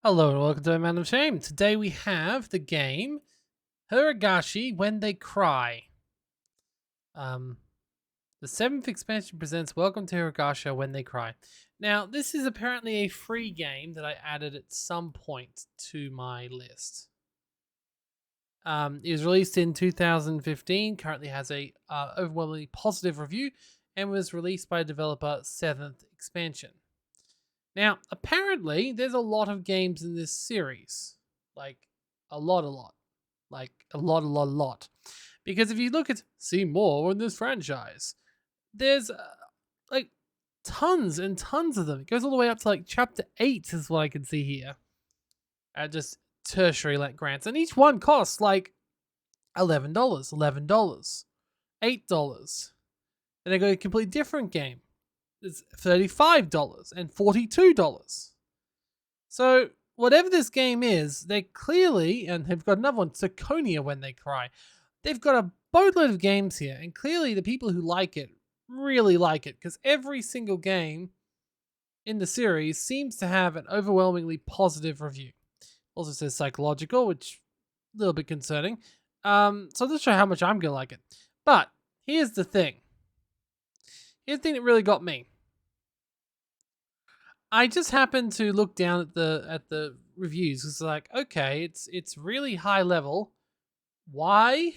Hello and welcome to Man of Shame. Today we have the game Higurashi When They Cry. Um, the 7th expansion presents Welcome to Higurashi When They Cry. Now, this is apparently a free game that I added at some point to my list. It was released in 2015, currently has a overwhelmingly positive review, and was released by developer 7th expansion. Now, apparently, there's a lot of games in this series. Like, a lot. Like, a lot. Because if you look at see more in this franchise, there's like tons and tons of them. It goes all the way up to like chapter 8 is what I can see here. Just tertiary like grants. And each one costs like $11, $8. And they go to a completely different game. It's $35 and $42. So whatever this game is, they clearly, and have got another one, Zirconia When They Cry. They've got a boatload of games here, and clearly the people who like it really like it, because every single game in the series seems to have an overwhelmingly positive review. Also says psychological, which is a little bit concerning. So I'm not sure how much I'm gonna like it. But here's the thing. Here's the thing that really got me. I just happened to look down at the reviews. It's like, okay, it's really high level. Why?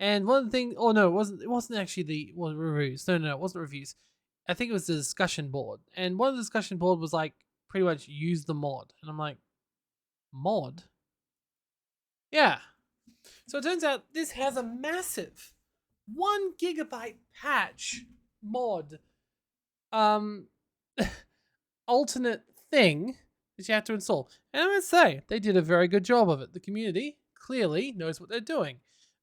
And one thing, oh no, it wasn't actually the reviews. No, it wasn't reviews. I think it was the discussion board. And one of the discussion board was like, pretty much use the mod. And I'm like, mod? Yeah. So it turns out this has a massive 1 gigabyte patch mod. Alternate thing that you have to install. And I must say, they did a very good job of it. The community clearly knows what they're doing.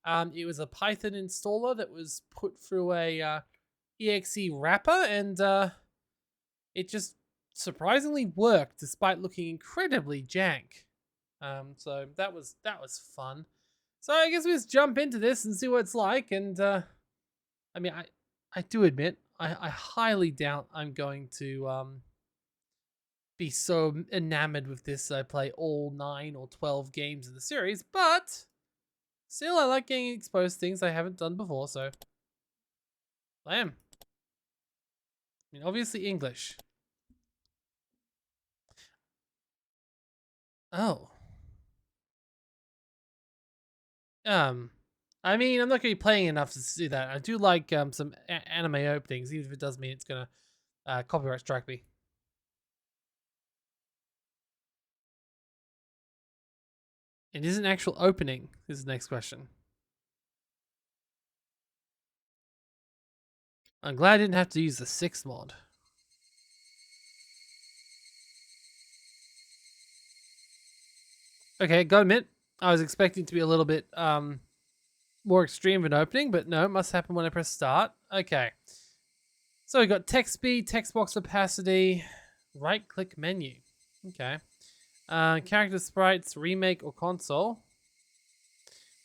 It was a Python installer that was put through a exe wrapper, and it just surprisingly worked despite looking incredibly jank. So that was fun. So I guess we just jump into this and see what it's like. And I mean, I do admit I highly doubt I'm going to be so enamored with this I play all 9 or 12 games in the series, but still I like getting exposed to things I haven't done before, so I am. I mean, obviously English. Oh. I mean, I'm not going to be playing enough to see that. I do like some anime openings, even if it does mean it's going to copyright strike me. It is an actual opening, is the next question. I'm glad I didn't have to use the 6th mod. Okay, gotta admit, I was expecting to be a little bit more extreme of an opening, but no, it must happen when I press start. Okay. So we got text speed, text box opacity, right click menu. Okay. Character sprites, remake or console.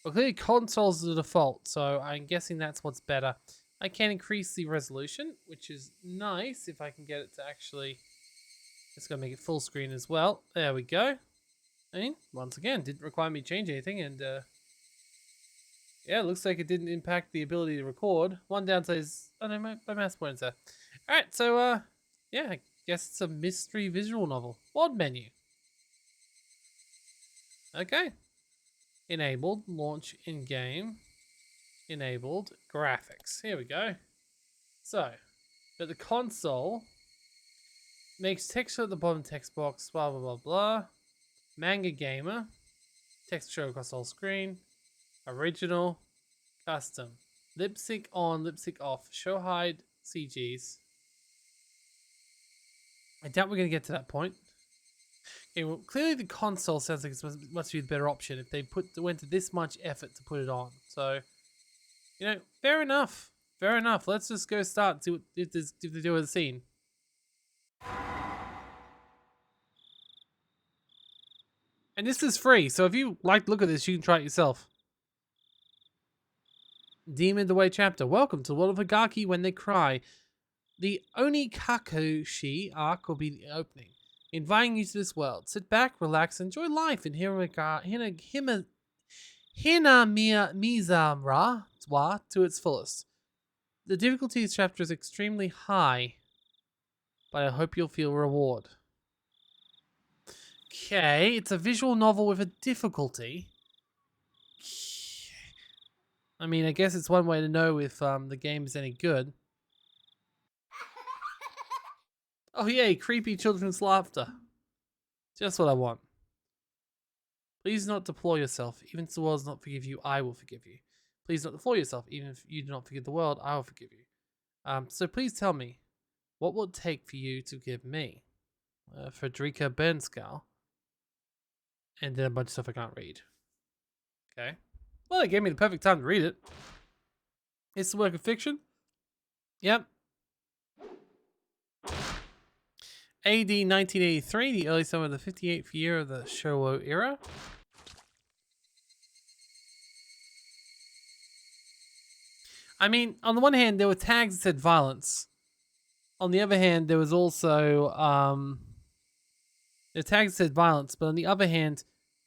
Well, clearly console's the default, so I'm guessing that's what's better. I can increase the resolution, which is nice if I can get it to actually... It's going to make it full screen as well. There we go. I mean, once again, didn't require me to change anything, and yeah, it looks like it didn't impact the ability to record. One downside is, oh no, my mouse pointer's there. Alright, so yeah, I guess it's a mystery visual novel. Mod menu. Okay. Enabled, launch in-game. Enabled, graphics. Here we go. So, but the console makes texture at the bottom text box, blah, blah, blah, blah. Manga Gamer, text show across the whole screen. Original, custom. Lip sync on, lip sync off. Show hide, CGs. I doubt we're going to get to that point. Okay, well, clearly the console sounds like it must be the better option if they went to this much effort to put it on. So, you know, fair enough. Fair enough. Let's just go start and see what, if they do with the scene. And this is free, so if you like to look at this, you can try it yourself. Demon the Way chapter. Welcome to the world of Higaki When They Cry. The Onikakushi arc will be the opening. inviting you to this world. Sit back, relax, enjoy life in Hinamizamra to its fullest. The difficulty of this chapter is extremely high, but I hope you'll feel reward. Okay, it's a visual novel with a difficulty. I mean, I guess it's one way to know if the game is any good. Oh yay, creepy children's laughter. Just what I want. Please do not deplore yourself. Even if the world does not forgive you, I will forgive you. Please do not deplore yourself. Even if you do not forgive the world, I will forgive you. So please tell me, what will it take for you to forgive me? Frederica Bernskal. And then a bunch of stuff I can't read. Okay. Well, it gave me the perfect time to read it. It's the work of fiction. Yep. AD 1983, the early summer of the 58th year of the Showa era. I mean, on the one hand, there were tags that said violence. On the other hand, there was also the tags that said violence, but on the other hand,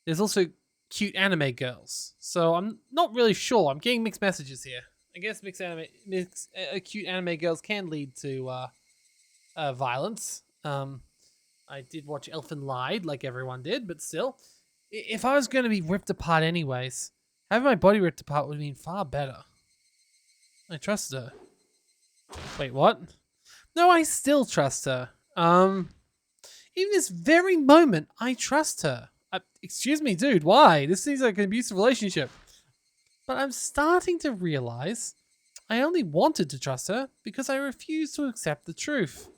there's also cute anime girls. So I'm not really sure. I'm getting mixed messages here. I guess cute anime girls can lead to violence. I did watch Elfen Lied, like everyone did, but still, if I was going to be ripped apart anyways, having my body ripped apart would have been far better. I trusted her. Wait, what? No, I still trust her. Even this very moment, I trust her. Excuse me, dude, why? This seems like an abusive relationship. But I'm starting to realize I only wanted to trust her because I refused to accept the truth.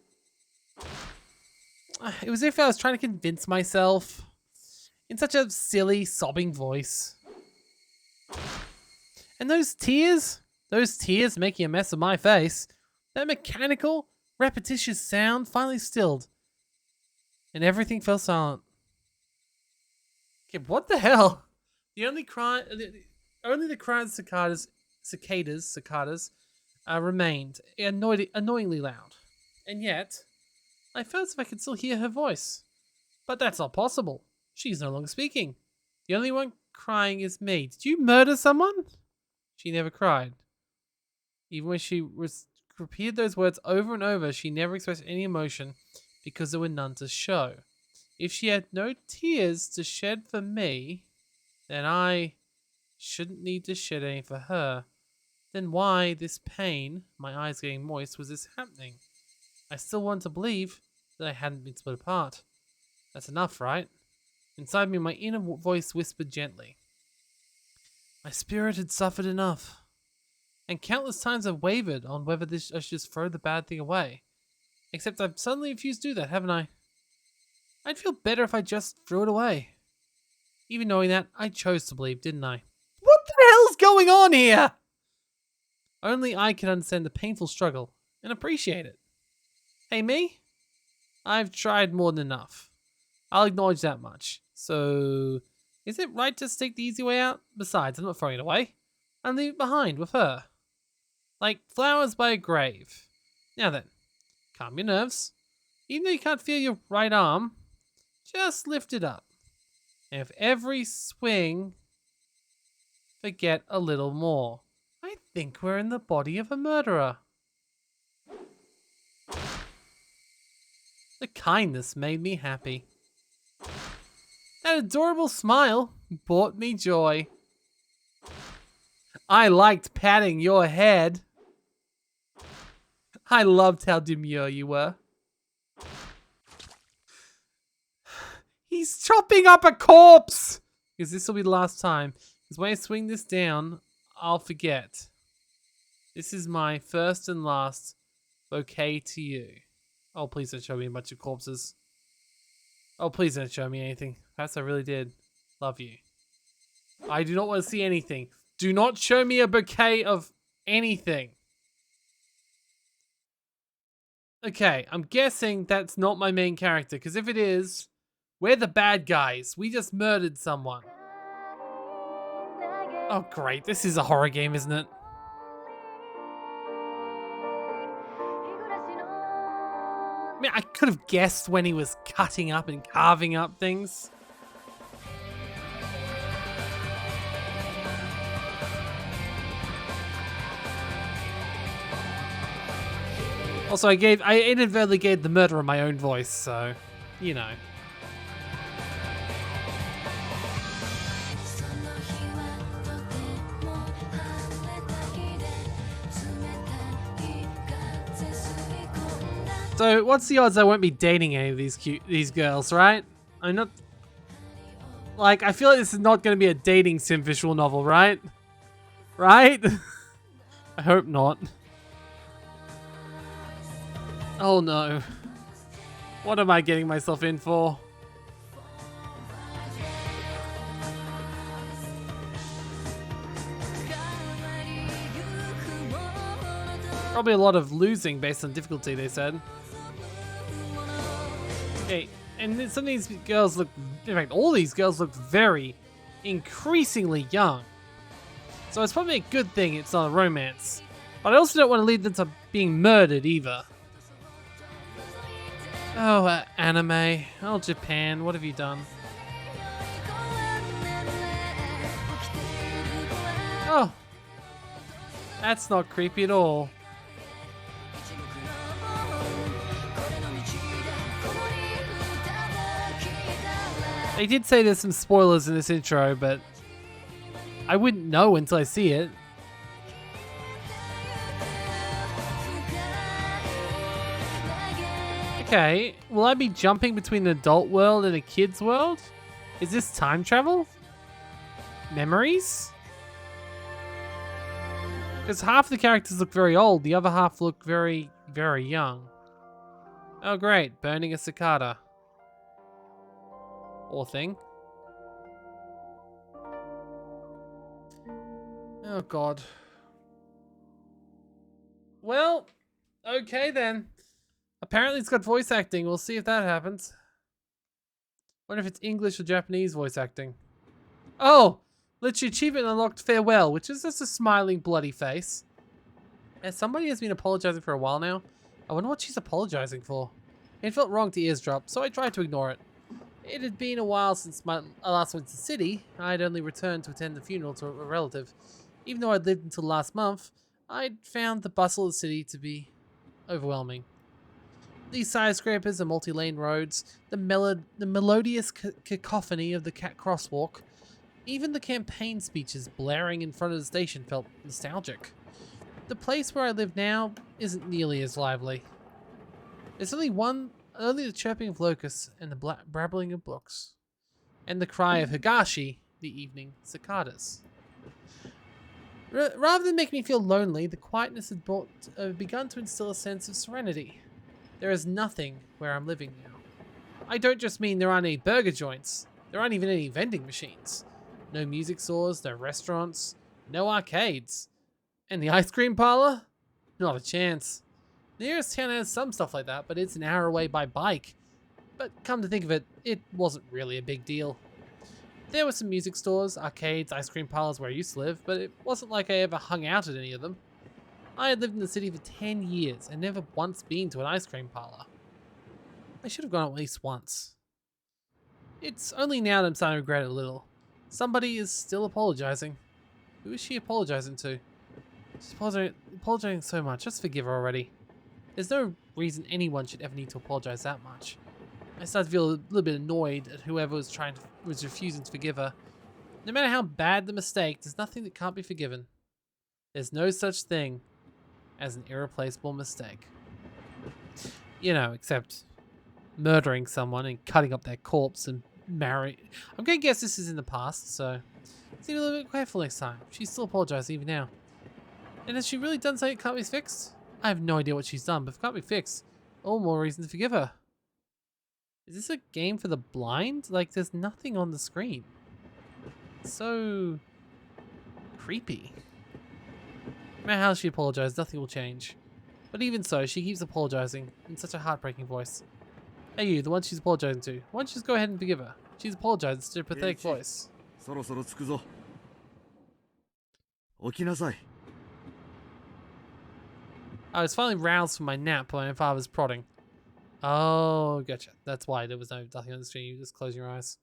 It was as if I was trying to convince myself in such a silly, sobbing voice. And those tears making a mess of my face, that mechanical, repetitious sound finally stilled. And everything fell silent. Okay, what the hell? Only the cry of cicadas remained, annoyingly loud. And yet, I felt as if I could still hear her voice. But that's not possible. She's no longer speaking. The only one crying is me. Did you murder someone? She never cried. Even when she repeated those words over and over, she never expressed any emotion because there were none to show. If she had no tears to shed for me, then I shouldn't need to shed any for her. Then why this pain, my eyes getting moist, was this happening? I still want to believe that I hadn't been split apart. That's enough, right? Inside me, my inner voice whispered gently. My spirit had suffered enough. And countless times I've wavered on whether I should just throw the bad thing away. Except I've suddenly refused to do that, haven't I? I'd feel better if I just threw it away. Even knowing that, I chose to believe, didn't I? What the hell's going on here? Only I can understand the painful struggle and appreciate it. Hey, me? I've tried more than enough. I'll acknowledge that much. So, is it right to take the easy way out? Besides, I'm not throwing it away. I'll leave it behind with her. Like flowers by a grave. Now then, calm your nerves. Even though you can't feel your right arm, just lift it up. And with every swing, forget a little more. I think we're in the body of a murderer. The kindness made me happy. That adorable smile brought me joy. I liked patting your head. I loved how demure you were. He's chopping up a corpse! Because this will be the last time. Because when I swing this down, I'll forget. This is my first and last bouquet to you. Oh, please don't show me a bunch of corpses. Oh, please don't show me anything. Perhaps I really did love you. I do not want to see anything. Do not show me a bouquet of anything. Okay, I'm guessing that's not my main character, because if it is, we're the bad guys. We just murdered someone. Oh, great. This is a horror game, isn't it? Yeah, I could have guessed when he was cutting up and carving up things. Also, I inadvertently gave the murderer my own voice, so, you know. So, what's the odds I won't be dating any of these girls, right? I'm not... Like, I feel like this is not going to be a dating sim visual novel, right? Right? I hope not. Oh no. What am I getting myself in for? Probably a lot of losing based on difficulty, they said. Okay, and some of these girls look, in fact, all these girls look very, increasingly young. So it's probably a good thing it's not a romance. But I also don't want to lead them to being murdered either. Oh, anime. Oh, Japan, what have you done? Oh. That's not creepy at all. They did say there's some spoilers in this intro, but I wouldn't know until I see it. Okay, will I be jumping between an adult world and a kid's world? Is this time travel? Memories? Because half the characters look very old, the other half look very, very young. Oh great, burning a cicada. Or thing. Oh god. Well, okay then. Apparently it's got voice acting. We'll see if that happens. Wonder if it's English or Japanese voice acting. Oh! Literally achievement unlocked farewell, which is just a smiling bloody face. And somebody has been apologizing for a while now. I wonder what she's apologizing for. It felt wrong to eavesdrop, so I tried to ignore it. It had been a while since I last went to the city. I'd only returned to attend the funeral to a relative. Even though I'd lived until last month, I'd found the bustle of the city to be overwhelming. These skyscrapers and multi-lane roads, the melodious cacophony of the cat crosswalk, even the campaign speeches blaring in front of the station felt nostalgic. The place where I live now isn't nearly as lively. There's only the chirping of locusts and the brabbling of brooks, and the cry of Higurashi, the evening cicadas. Rather than making me feel lonely, the quietness had begun to instill a sense of serenity. There is nothing where I'm living now. I don't just mean there aren't any burger joints. There aren't even any vending machines. No music stores, no restaurants, no arcades. And the ice cream parlor? Not a chance. The nearest town has some stuff like that, but it's an hour away by bike. But come to think of it, it wasn't really a big deal. There were some music stores, arcades, ice cream parlors where I used to live, but it wasn't like I ever hung out at any of them. I had lived in the city for 10 years and never once been to an ice cream parlor. I should have gone at least once. It's only now that I'm starting to regret it a little. Somebody is still apologizing. Who is she apologizing to? She's apologizing so much. Just forgive her already. There's no reason anyone should ever need to apologize that much. I started to feel a little bit annoyed at whoever was refusing to forgive her. No matter how bad the mistake, there's nothing that can't be forgiven. There's no such thing as an irreplaceable mistake. You know, except murdering someone and cutting up their corpse and marrying. I'm going to guess this is in the past, so let's be a little bit careful next time. She's still apologizing even now. And has she really done something that can't be fixed? I have no idea what she's done, but if it can't be fixed, all more reason to forgive her. Is this a game for the blind? Like, there's nothing on the screen. It's so creepy. No matter how she apologizes, nothing will change. But even so, she keeps apologizing in such a heartbreaking voice. Hey you, the one she's apologizing to. Why don't you just go ahead and forgive her? She's apologized. It's a pathetic voice. I was finally roused from my nap by my father's prodding. Oh, gotcha. That's why there was nothing on the screen. You just close your eyes.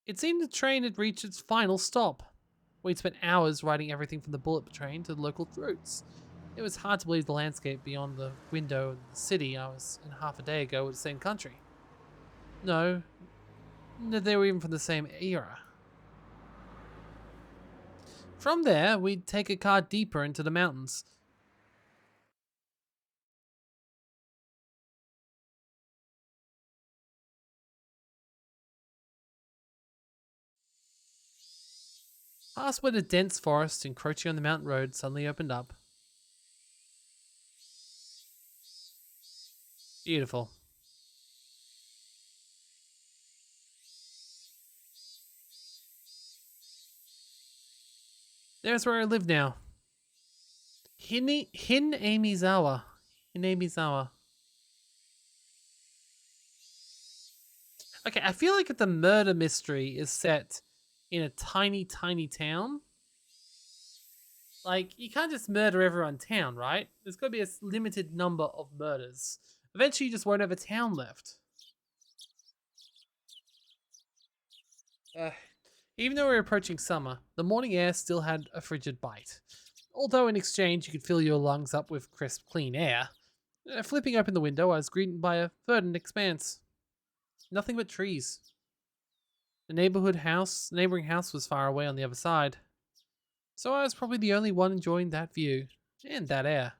It seemed the train had reached its final stop. We'd spent hours riding everything from the bullet train to the local routes. It was hard to believe the landscape beyond the window of the city I was in half a day ago was the same country. No, they were even from the same era. From there, we'd take a car deeper into the mountains. Past where the dense forest encroaching on the mountain road suddenly opened up. Beautiful. There's where I live now. Hinamizawa. Hinamizawa. Okay, I feel like if the murder mystery is set in a tiny, tiny town, like, you can't just murder everyone in town, right? There's got to be a limited number of murders. Eventually, you just won't have a town left. Even though we were approaching summer, the morning air still had a frigid bite. Although in exchange, you could fill your lungs up with crisp, clean air. Flipping open the window, I was greeted by a verdant expanse. Nothing but trees. The neighboring house was far away on the other side. So I was probably the only one enjoying that view and that air.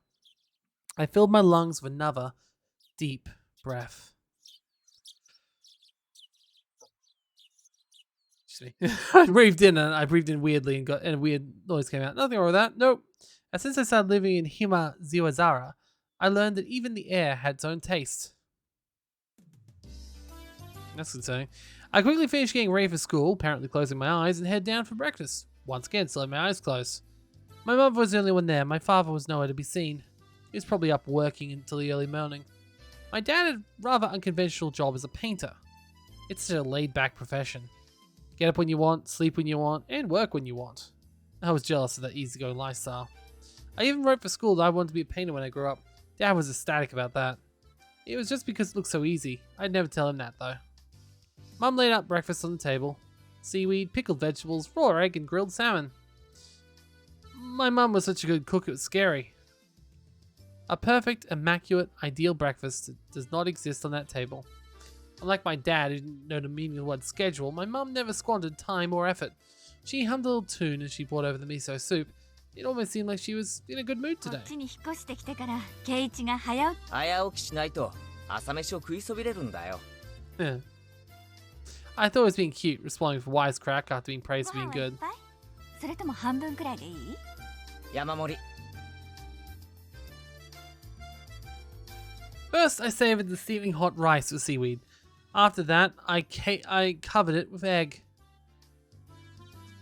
I filled my lungs with another deep breath. Excuse me. I breathed in weirdly and a weird noise came out. Nothing wrong with that. Nope. And since I started living in Ziwazara, I learned that even the air had its own taste. That's concerning. I quickly finished getting ready for school, apparently closing my eyes, and head down for breakfast. Once again, still had my eyes closed. My mother was the only one there. My father was nowhere to be seen. He was probably up working until the early morning. My dad had a rather unconventional job as a painter. It's such a laid-back profession. Get up when you want, sleep when you want, and work when you want. I was jealous of that easygoing lifestyle. I even wrote for school that I wanted to be a painter when I grew up. Dad was ecstatic about that. It was just because it looked so easy. I'd never tell him that, though. Mum laid out breakfast on the table. Seaweed, pickled vegetables, raw egg, and grilled salmon. My mum was such a good cook it was scary. A perfect, immaculate, ideal breakfast does not exist on that table. Unlike my dad, who didn't know the meaning of the word schedule, my mum never squandered time or effort. She hummed a little tune as she brought over the miso soup. It almost seemed like she was in a good mood today. Yeah. I thought it was being cute, responding for wisecrack after being praised for being good. First, I savored the steaming hot rice with seaweed. After that, I covered it with egg.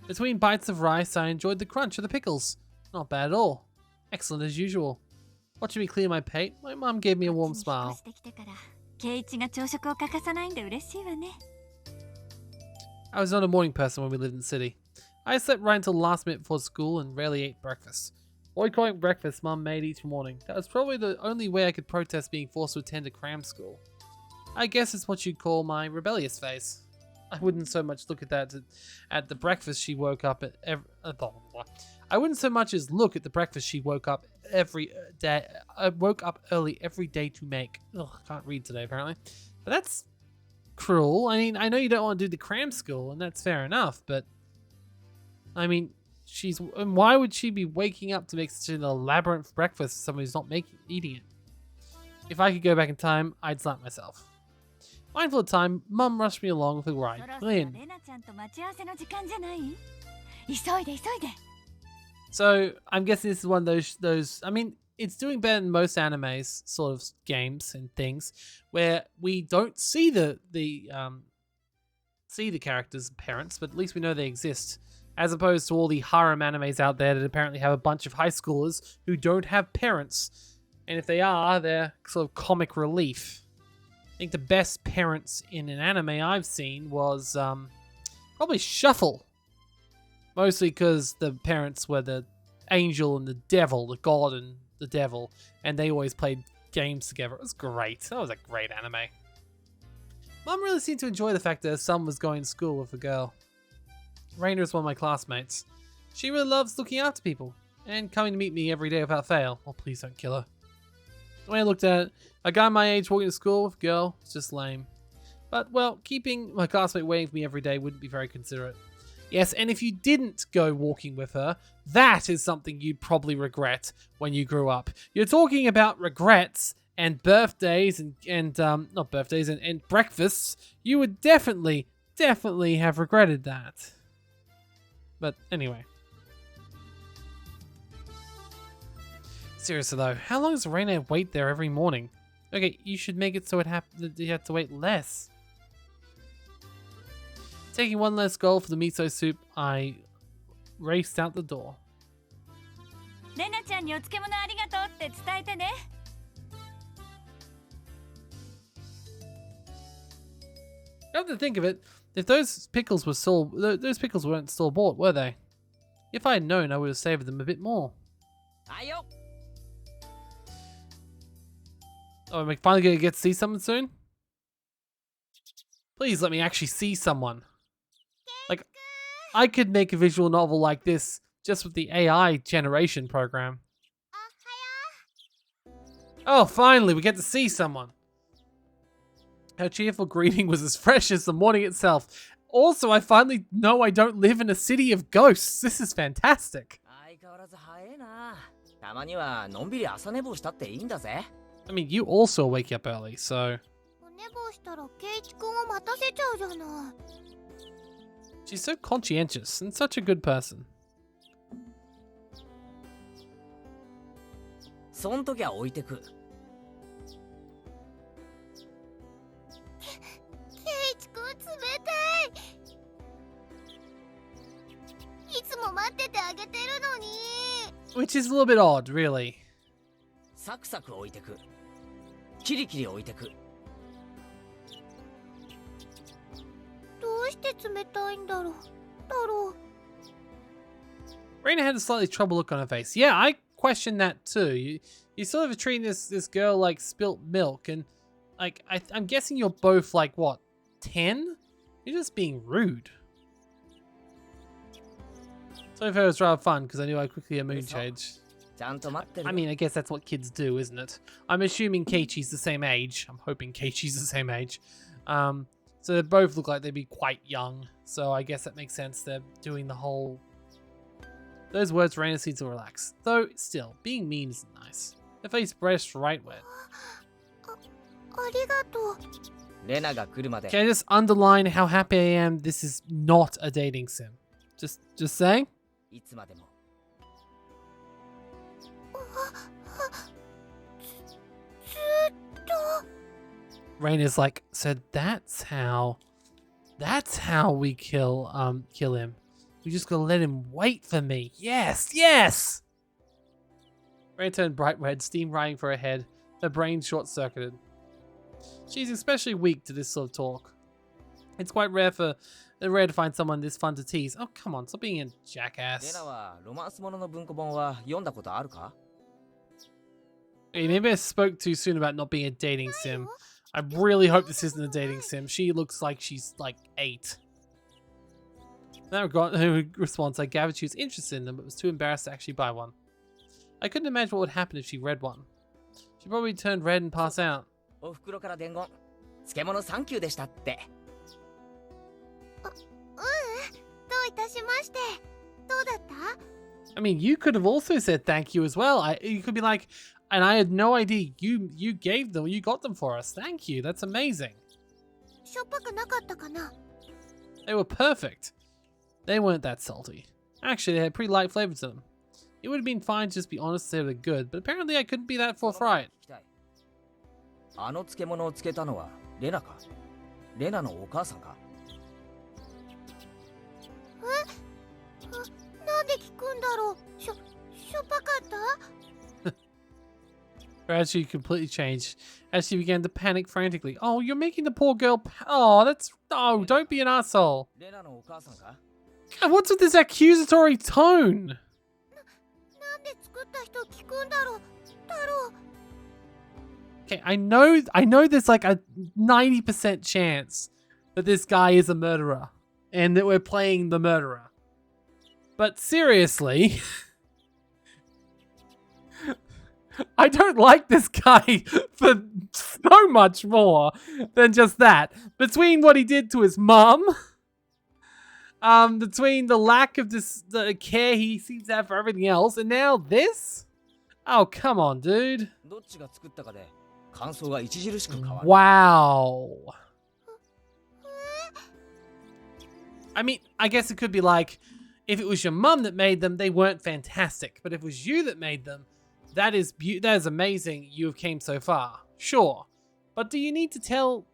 Between bites of rice, I enjoyed the crunch of the pickles. Not bad at all. Excellent as usual. Watching me clear my plate, my mum gave me a warm smile. I was not a morning person when we lived in the city. I slept right until the last minute before school and rarely ate breakfast. Boycotting breakfast Mum made each morning. That was probably the only way I could protest being forced to attend a cram school. I guess it's what you'd call my rebellious phase. I wouldn't so much look at that at the breakfast she woke up at I wouldn't so much as look at the breakfast she woke up every day. I woke up early every day to make. Ugh, can't read today apparently. But that's cruel. I mean, I know you don't want to do the cram school, and that's fair enough, but I mean, why would she be waking up to make such an elaborate breakfast for someone who's not eating it? If I could go back in time, I'd slap myself. Mindful of time, Mum rushed me along with a ride. Lynn. So I'm guessing this is one of those. I mean, it's doing better than most animes, sort of games and things, where we don't see the characters' parents, but at least we know they exist. As opposed to all the harem animes out there that apparently have a bunch of high schoolers who don't have parents, and if they are, they're sort of comic relief. I think the best parents in an anime I've seen was probably Shuffle. Mostly because the parents were the angel and the devil, the god and the devil, and they always played games together. It was great. That was a great anime. Mum really seemed to enjoy the fact that her son was going to school with a girl. Raina is one of my classmates. She really loves looking after people and coming to meet me every day without fail. Oh, please don't kill her. The way I looked at it, a guy my age walking to school with a girl is just lame. But, well, keeping my classmate waiting for me every day wouldn't be very considerate. Yes, and if you didn't go walking with her, that is something you'd probably regret when you grew up. You're talking about regrets and birthdays and not birthdays and breakfasts. You would definitely have regretted that. But anyway. Seriously though, how long does Reina wait there every morning? Okay, you should make it so that you have to wait less. Taking one less goal for the miso soup, I raced out the door. Come to think of it, if those pickles weren't store bought, were they? If I had known, I would have savored them a bit more. Oh, am I finally gonna get to see someone soon? Please let me actually see someone. Like, I could make a visual novel like this just with the AI generation program. Oh, finally, we get to see someone. Her cheerful greeting was as fresh as the morning itself. Also, I finally know I don't live in a city of ghosts. This is fantastic. I mean, you also wake up early, so... She's so conscientious and such a good person. Which is a little bit odd, really. Reina had a slightly troubled look on her face. Yeah, I questioned that too. You sort of treating this girl like spilt milk, and like I'm guessing you're both like what, 10? You're just being rude. So far it was rather fun because I knew I'd quickly a mood change. I mean, I guess that's what kids do, isn't it? I'm assuming Keiichi's the same age. I'm hoping Keiichi's the same age. So they both look like they'd be quite young. So I guess that makes sense. They're doing the whole... Those words Reina seems to relax. Though, still, being mean isn't nice. Her face brushed right wet. Can I just underline how happy I am this is not a dating sim? Just saying? Reina's like, so that's how we kill him. We just gotta let him wait for me. Yes! Reina turned bright red, steam rising for her head, her brain short-circuited. She's especially weak to this sort of talk. It's quite rare to find someone this fun to tease. Oh, come on, stop being a jackass. Hey, maybe I spoke too soon about not being a dating sim. I really hope this isn't a dating sim. She looks like she's like 8. In that response, I gathered she was interested in them, but was too embarrassed to actually buy one. I couldn't imagine what would happen if she read one. She'd probably turn red and pass out. I mean, you could have also said thank you as well. You could be like, and I had no idea you got them for us. Thank you. That's amazing. They were perfect. They weren't that salty. Actually, they had pretty light flavor to them. It would have been fine to just be honest and say they're good, but apparently I couldn't be that forthright. Her attitude completely changed as she began to panic frantically. Oh, you're making the poor girl... Oh, don't be an asshole. God, what's with this accusatory tone? Okay, I know there's like a 90% chance that this guy is a murderer and that we're playing the murderer. But seriously, I don't like this guy for so much more than just that. Between what he did to his mum, between the lack of the care he seems to have for everything else, and now this? Oh, come on, dude. Wow. I mean, I guess it could be like, if it was your mum that made them, they weren't fantastic. But if it was you that made them, that is amazing. You have came so far. Sure. But do you need to tell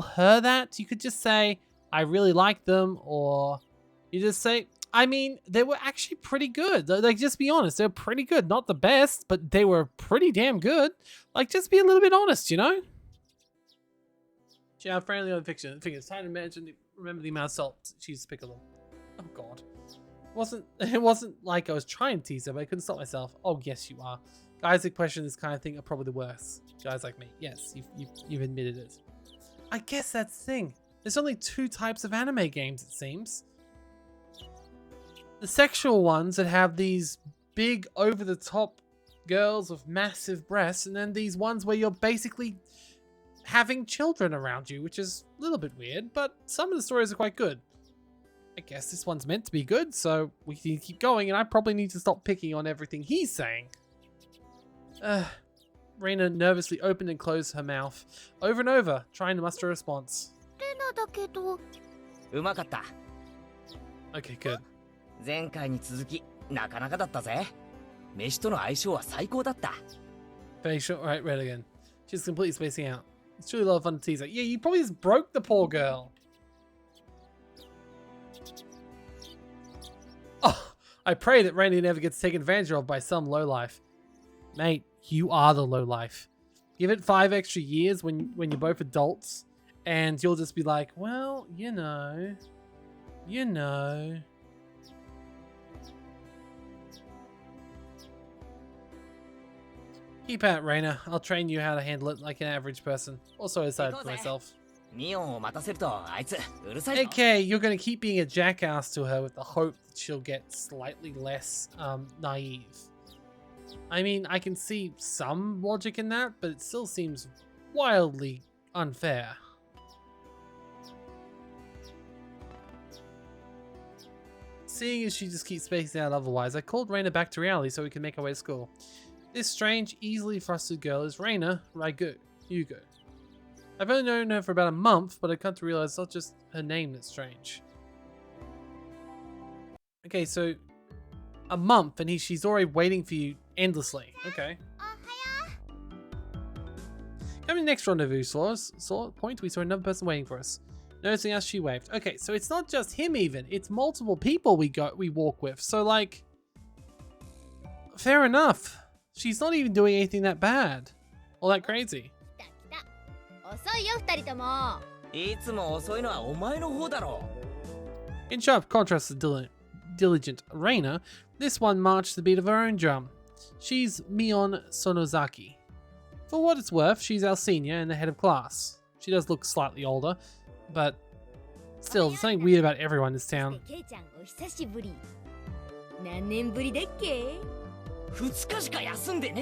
her that? You could just say, I really like them, or you just say, I mean, they were actually pretty good. Like, just be honest. They're pretty good. Not the best, but they were pretty damn good. Like, just be a little bit honest, you know? Yeah, friendly on fiction. It's time to remember the amount of salt she used to pickle them. Oh, God. It wasn't like I was trying to tease her, but I couldn't stop myself. Oh, yes, you are. Guys that question this kind of thing are probably the worst. Guys like me. Yes, you've admitted it. I guess that's the thing. There's only 2 types of anime games, it seems. The sexual ones that have these big, over-the-top girls with massive breasts, and then these ones where you're basically having children around you, which is a little bit weird, but some of the stories are quite good. I guess this one's meant to be good, so we can keep going, and I probably need to stop picking on everything he's saying. Reina nervously opened and closed her mouth over and over, trying to muster a response. Okay, good. Facial, right, red again. She's completely spacing out. It's really a lot of fun to tease her. Yeah, you probably just broke the poor girl. Oh, I pray that Randy never gets taken advantage of by some lowlife. Mate, you are the lowlife. Give it 5 extra years when you're both adults, and you'll just be like, well, you know. Keep out, Reina. I'll train you how to handle it like an average person. Also, aside for myself. Okay, you're gonna keep being a jackass to her with the hope that she'll get slightly less naive. I mean, I can see some logic in that, but it still seems wildly unfair. Seeing as she just keeps spacing out otherwise, I called Reina back to reality so we can make our way to school. This strange, easily frustrated girl is Reina Hugo. I've only known her for about a month, but I come to realize it's not just her name that's strange. Okay, so a month and she's already waiting for you endlessly. Okay. Coming next rendezvous point, we saw another person waiting for us. Noticing us, she waved. Okay, so it's not just him even. It's multiple people we walk with. So like, fair enough. She's not even doing anything that bad. Or that crazy. In sharp contrast to diligent Reina, this one marched the beat of her own drum. She's Mion Sonozaki. For what it's worth, she's our senior and the head of class. She does look slightly older, but still, there's something weird about everyone in this town. I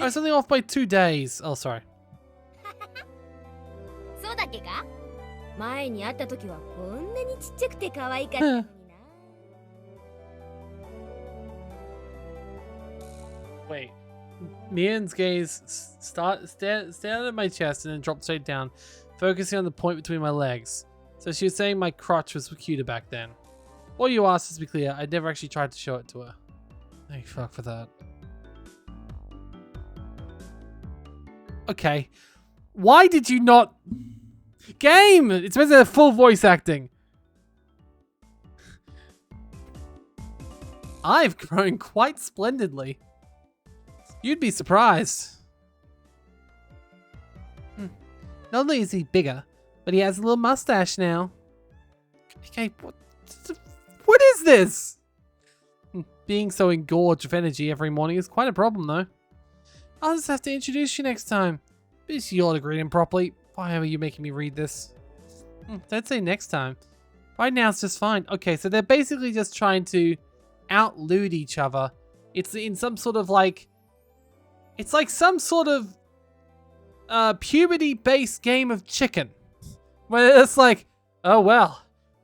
was only off by 2 days. Oh, sorry. Wait. Mian's gaze stared at my chest and then dropped straight down, focusing on the point between my legs. So she was saying my crotch was cuter back then. All you asked is to be clear, I'd never actually tried to show it to her. Thank fuck for that. Okay. Why did you not... Game! It's meant to have full voice acting. I've grown quite splendidly. You'd be surprised. Not only is he bigger, but he has a little mustache now. Okay, what is this? Being so engorged with energy every morning is quite a problem, though. I'll just have to introduce you next time. Is you ought to greet him properly. Why are you making me read this? Don't say next time. Right now it's just fine. Okay, so they're basically just trying to outlude each other. It's in some sort of like... It's like some sort of puberty-based game of chicken. Where it's like, oh well,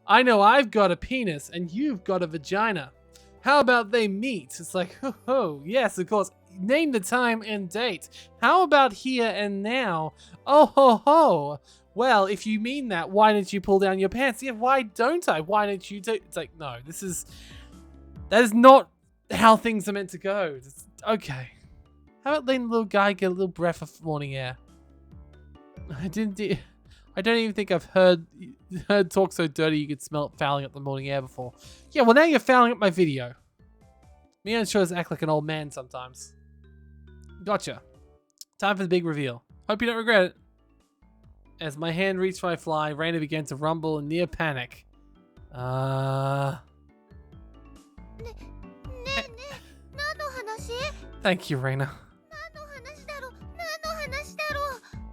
I know I've got a penis and you've got a vagina. How about they meet? It's like, oh, yes, of course. Name the time and date. How about here and now? Oh, ho, ho. Well, if you mean that, why didn't you pull down your pants? Yeah, why don't I? Why don't you do... It's like, no, that is not how things are meant to go. Okay. How about letting the little guy get a little breath of morning air? I don't even think I've heard talk so dirty you could smell it fouling up the morning air before. Yeah, well now you're fouling up my video. Me and shows act like an old man sometimes. Gotcha. Time for the big reveal. Hope you don't regret it. As my hand reached for my fly, Raina began to rumble in near panic. Thank you, Raina.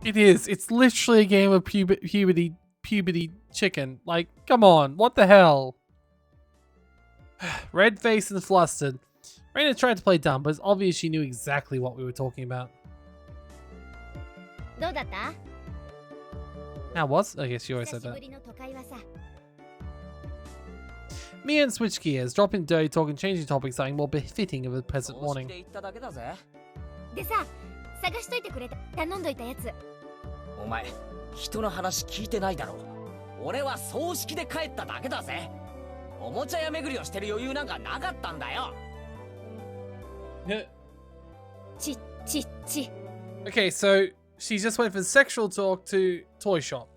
It is. It's literally a game of puberty chicken. Like, come on. What the hell? Red-faced and flustered. Raina tried to play dumb, but it's obvious she knew exactly what we were talking about. How was? I guess you always said that. Mian switched gears, dropping dirty talk and changing topics, something more befitting of a pleasant morning. Okay, so she just went from sexual talk to toy shop.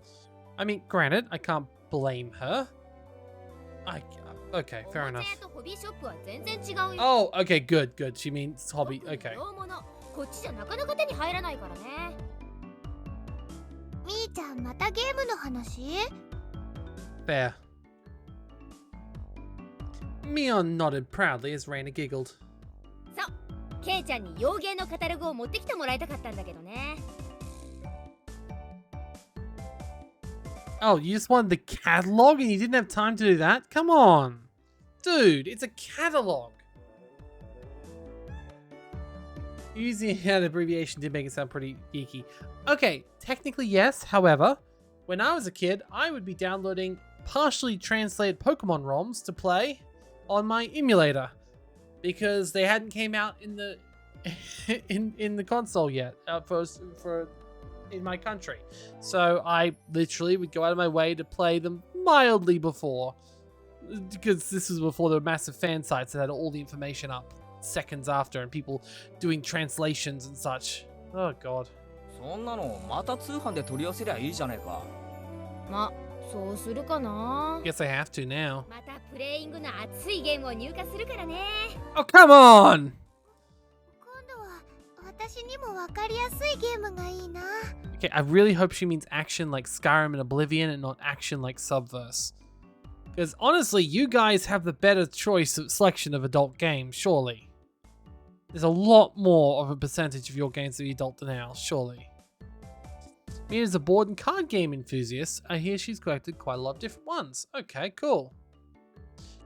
I mean, granted, I can't blame her. Okay, fair enough. Oh, okay, good. She means hobby. Okay. Fair. Mion nodded proudly as Raina giggled. Oh, you just wanted the catalog and you didn't have time to do that? Come on. Dude, it's a catalog. Using an abbreviation did make it sound pretty geeky. Okay, technically yes. However, when I was a kid, I would be downloading partially translated Pokemon ROMs to play on my emulator because they hadn't came out in the in the console yet for in my country. So I literally would go out of my way to play them mildly before, because this was before there were massive fan sites that had all the information up seconds after and people doing translations and such. Oh god. Guess I have to now. Oh, come on! Okay, I really hope she means action like Skyrim and Oblivion and not action like Subverse. Because honestly, you guys have the better choice of selection of adult games, surely. There's a lot more of a percentage of your games that are adult than ours, surely. Mina is a board and card game enthusiast. I hear she's collected quite a lot of different ones. Okay, cool.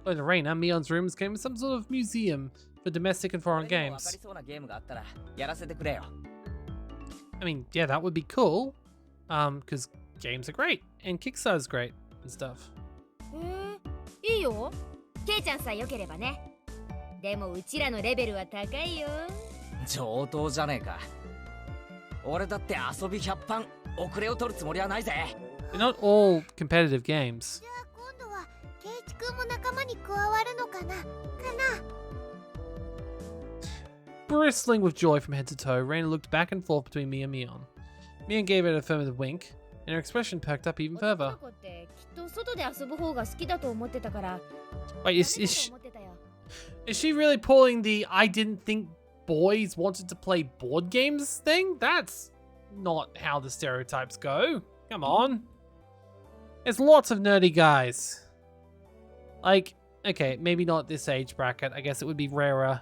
Going to Raina, Mion's room came with some sort of museum for domestic and foreign games. I mean, yeah, that would be cool. Because games are great and Kickstarter's great and stuff. They're not all competitive games. Bristling with joy from head to toe, Raina looked back and forth between me and Mion. Mion gave it an affirmative wink, and her expression perked up even further. Wait, is she really pulling the I didn't think boys wanted to play board games thing? That's not how the stereotypes go. Come on. There's lots of nerdy guys. Like, okay, maybe not this age bracket. I guess it would be rarer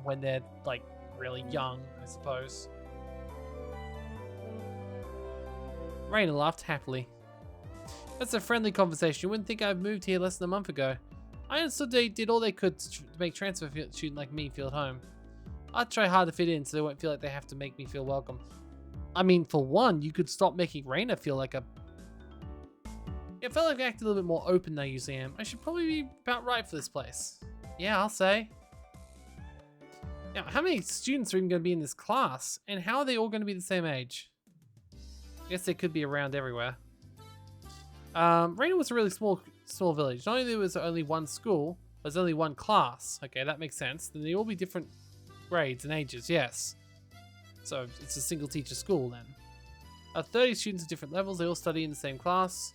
when they're, like, really young, I suppose. Raina laughed happily. That's a friendly conversation. You wouldn't think I've moved here less than a month ago. I understood they did all they could to make transfer student like me feel at home. I'd try hard to fit in so they won't feel like they have to make me feel welcome. I mean, for one, you could stop making Raina feel like a... It felt like I acted a little bit more open than I usually am. I should probably be about right for this place. Yeah, I'll say. Now, how many students are even going to be in this class? And how are they all going to be the same age? I guess they could be around everywhere. Raina was a really small village. Not only was there only one school, there's only one class. Okay, that makes sense. Then they all be different grades and ages, yes. So it's a single teacher school then. 30 students at different levels, they all study in the same class.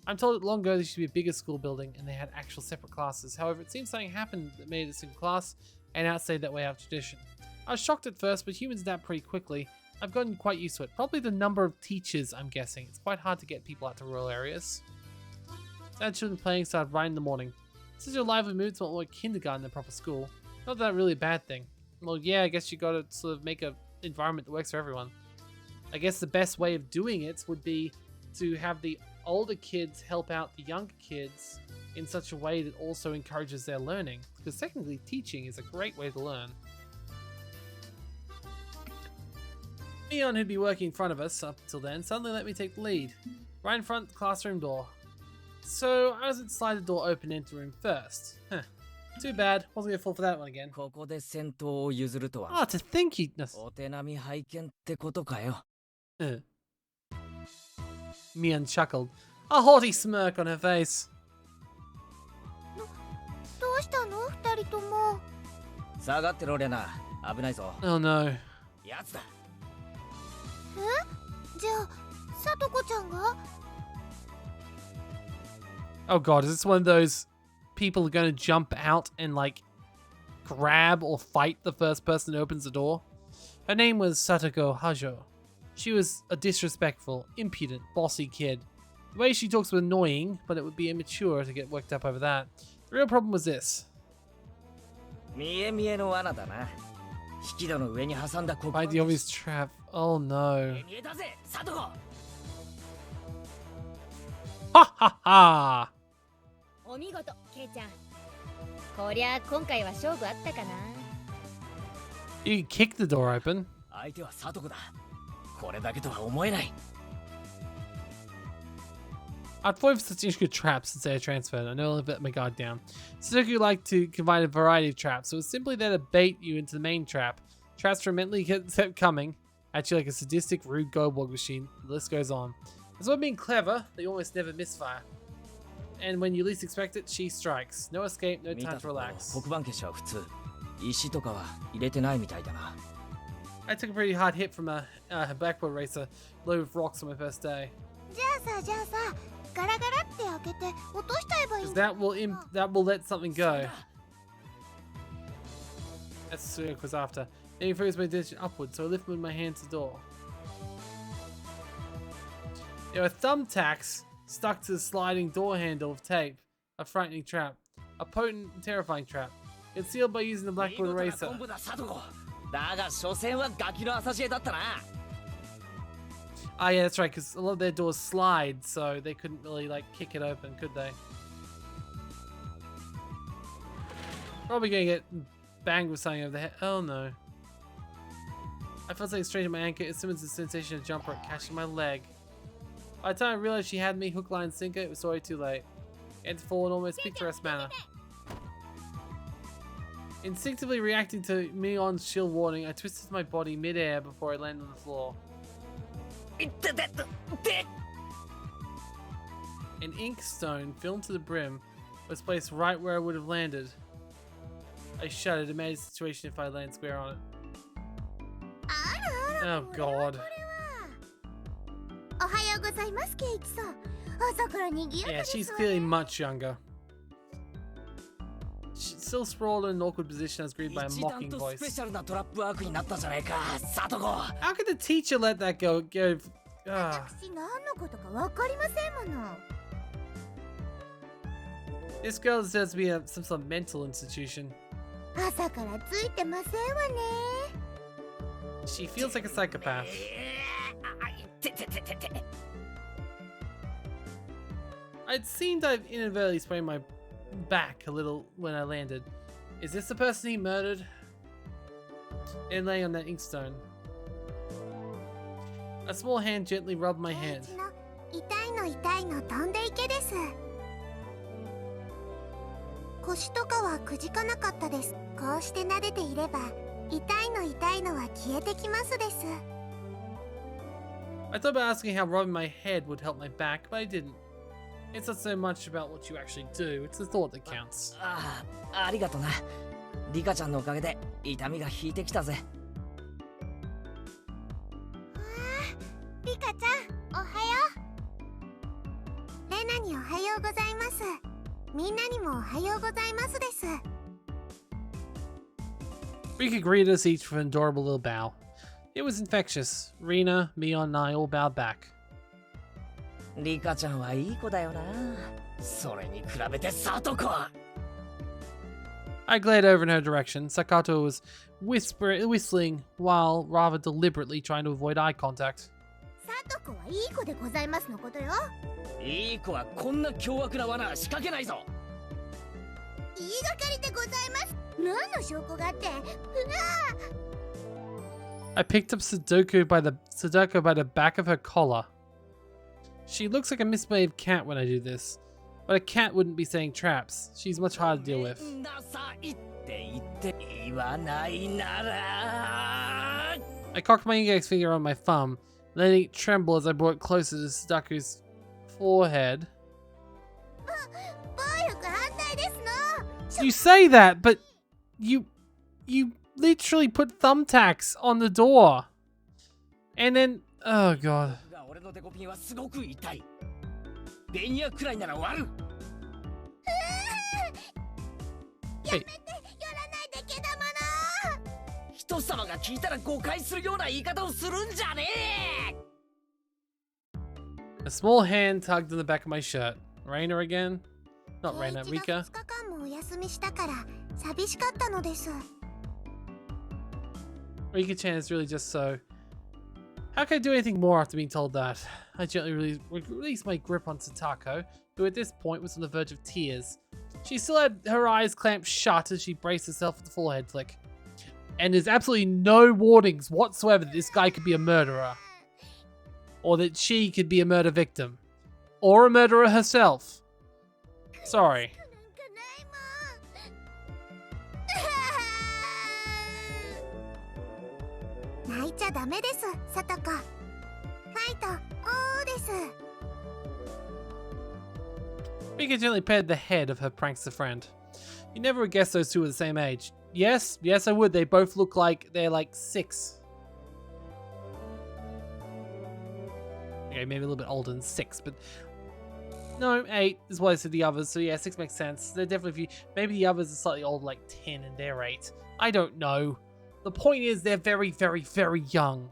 I'm told that long ago there used to be a bigger school building and they had actual separate classes. However, it seems something happened that made it a single class and now stayed that way out of tradition. I was shocked at first, but humans adapt pretty quickly. I've gotten quite used to it. Probably the number of teachers, I'm guessing. It's quite hard to get people out to rural areas. Sad children playing started right in the morning. Such a lively mood, it's not like kindergarten than proper school. Not that really a bad thing. Well, yeah, I guess you gotta sort of make an environment that works for everyone. I guess the best way of doing it would be to have the older kids help out the younger kids in such a way that also encourages their learning. Because technically, teaching is a great way to learn. Leon, who'd be working in front of us up till then, suddenly let me take the lead. Right in front of the classroom door. So I was to slide the door open into the room first. Huh. Too bad. Wasn't gonna fall for that one again. Oh, to think he... Mian chuckled, a haughty smirk on her face. Oh no. Oh god, is this one of those people are gonna jump out and like grab or fight the first person who opens the door? Her name was Satoko Hajo. She was a disrespectful, impudent, bossy kid. The way she talks was annoying, but it would be immature to get worked up over that. The real problem was this. By the obvious trap. Oh no. Ha ha ha! You kick the door open. I thought for such good traps since they are transferred. I know I'll let my guard down. Suzuki liked to combine a variety of traps, so it was simply there to bait you into the main trap. Traps frequently kept coming at you like a sadistic, rude go-bog machine. The list goes on. It's about being clever, they almost never misfire. And when you least expect it, she strikes. No escape, no time to relax. I took a pretty hard hit from a blackboard racer loaded with rocks on my first day. Because that will let something go. That's what it was after. Then he focused my attention upwards, so I lifted my hand to the door. There were thumbtacks stuck to the sliding door handle of tape. A frightening trap. A potent and terrifying trap. It's sealed by using the blackboard eraser. Ah yeah, that's right, because a lot of their doors slide, so they couldn't really like kick it open, could they? Probably gonna get banged with something over the head. Oh no. I felt something strange in my ankle. It similar to the sensation of a jump rope catching my leg. By the time I realized she had me hook, line, sinker, it was already too late. I had to fall in almost picturesque manner. Instinctively reacting to Mion's chill warning, I twisted my body mid-air before I landed on the floor. An ink stone filled to the brim was placed right where I would have landed. I shuddered, imagine the situation if I land square on it. Oh god. Yeah, she's clearly much younger. She's still sprawled in an awkward position as greeted by a mocking voice. How could the teacher let that go? This girl deserves to be some sort of mental institution. She feels like a psychopath. It seemed I've inadvertently sprained my back a little when I landed. Is this the person he murdered? And laying on that inkstone. A small hand gently rubbed my hand. I thought about asking how rubbing my head would help my back, but I didn't. It's not so much about what you actually do, it's the thought that counts. ありがとな。リカちゃんのおかげで痛みが引いてきたぜ。リカちゃん、おはよう。レナにおはようございます。みんなにもおはようございますです。Rika greeted us each with an adorable little bow. It was infectious. Rena, Mion, and I all bowed back. リカちゃんはいい子だよな。それに比べてサトコは。I glared over in her direction. Sakato was whistling while rather deliberately trying to avoid eye contact. サトコはいい子でございますのことよ。いい子はこんな凶悪な罠仕掛けないぞ。言いがかりでございます。何の証拠があって。I picked up Sadako by the back of her collar. She looks like a misbehaved cat when I do this, but a cat wouldn't be setting traps. She's much harder to deal with. I cocked my index finger on my thumb, letting it tremble as I brought it closer to Sadako's forehead. You say that, but you literally put thumbtacks on the door. And then, oh god. Hey. A small hand tugged on the back of my shirt. Raina again? Not Raina, Rika. Rika-chan is really just so. How can I do anything more after being told that? I gently released my grip on Satako, who at this point was on the verge of tears. She still had her eyes clamped shut as she braced herself for the forehead flick. And there's absolutely no warnings whatsoever that this guy could be a murderer. Or that she could be a murder victim. Or a murderer herself. Sorry. Rika gently patted the head of her prankster friend. You never would guess those two were the same age. Yes, I would. They both look like they're like 6. Okay, maybe a little bit older than 6, but no, 8 is what I said the others. So yeah, 6 makes sense. They're definitely maybe the others are slightly older, like 10, and they're 8. I don't know. The point is, they're very, very, very young.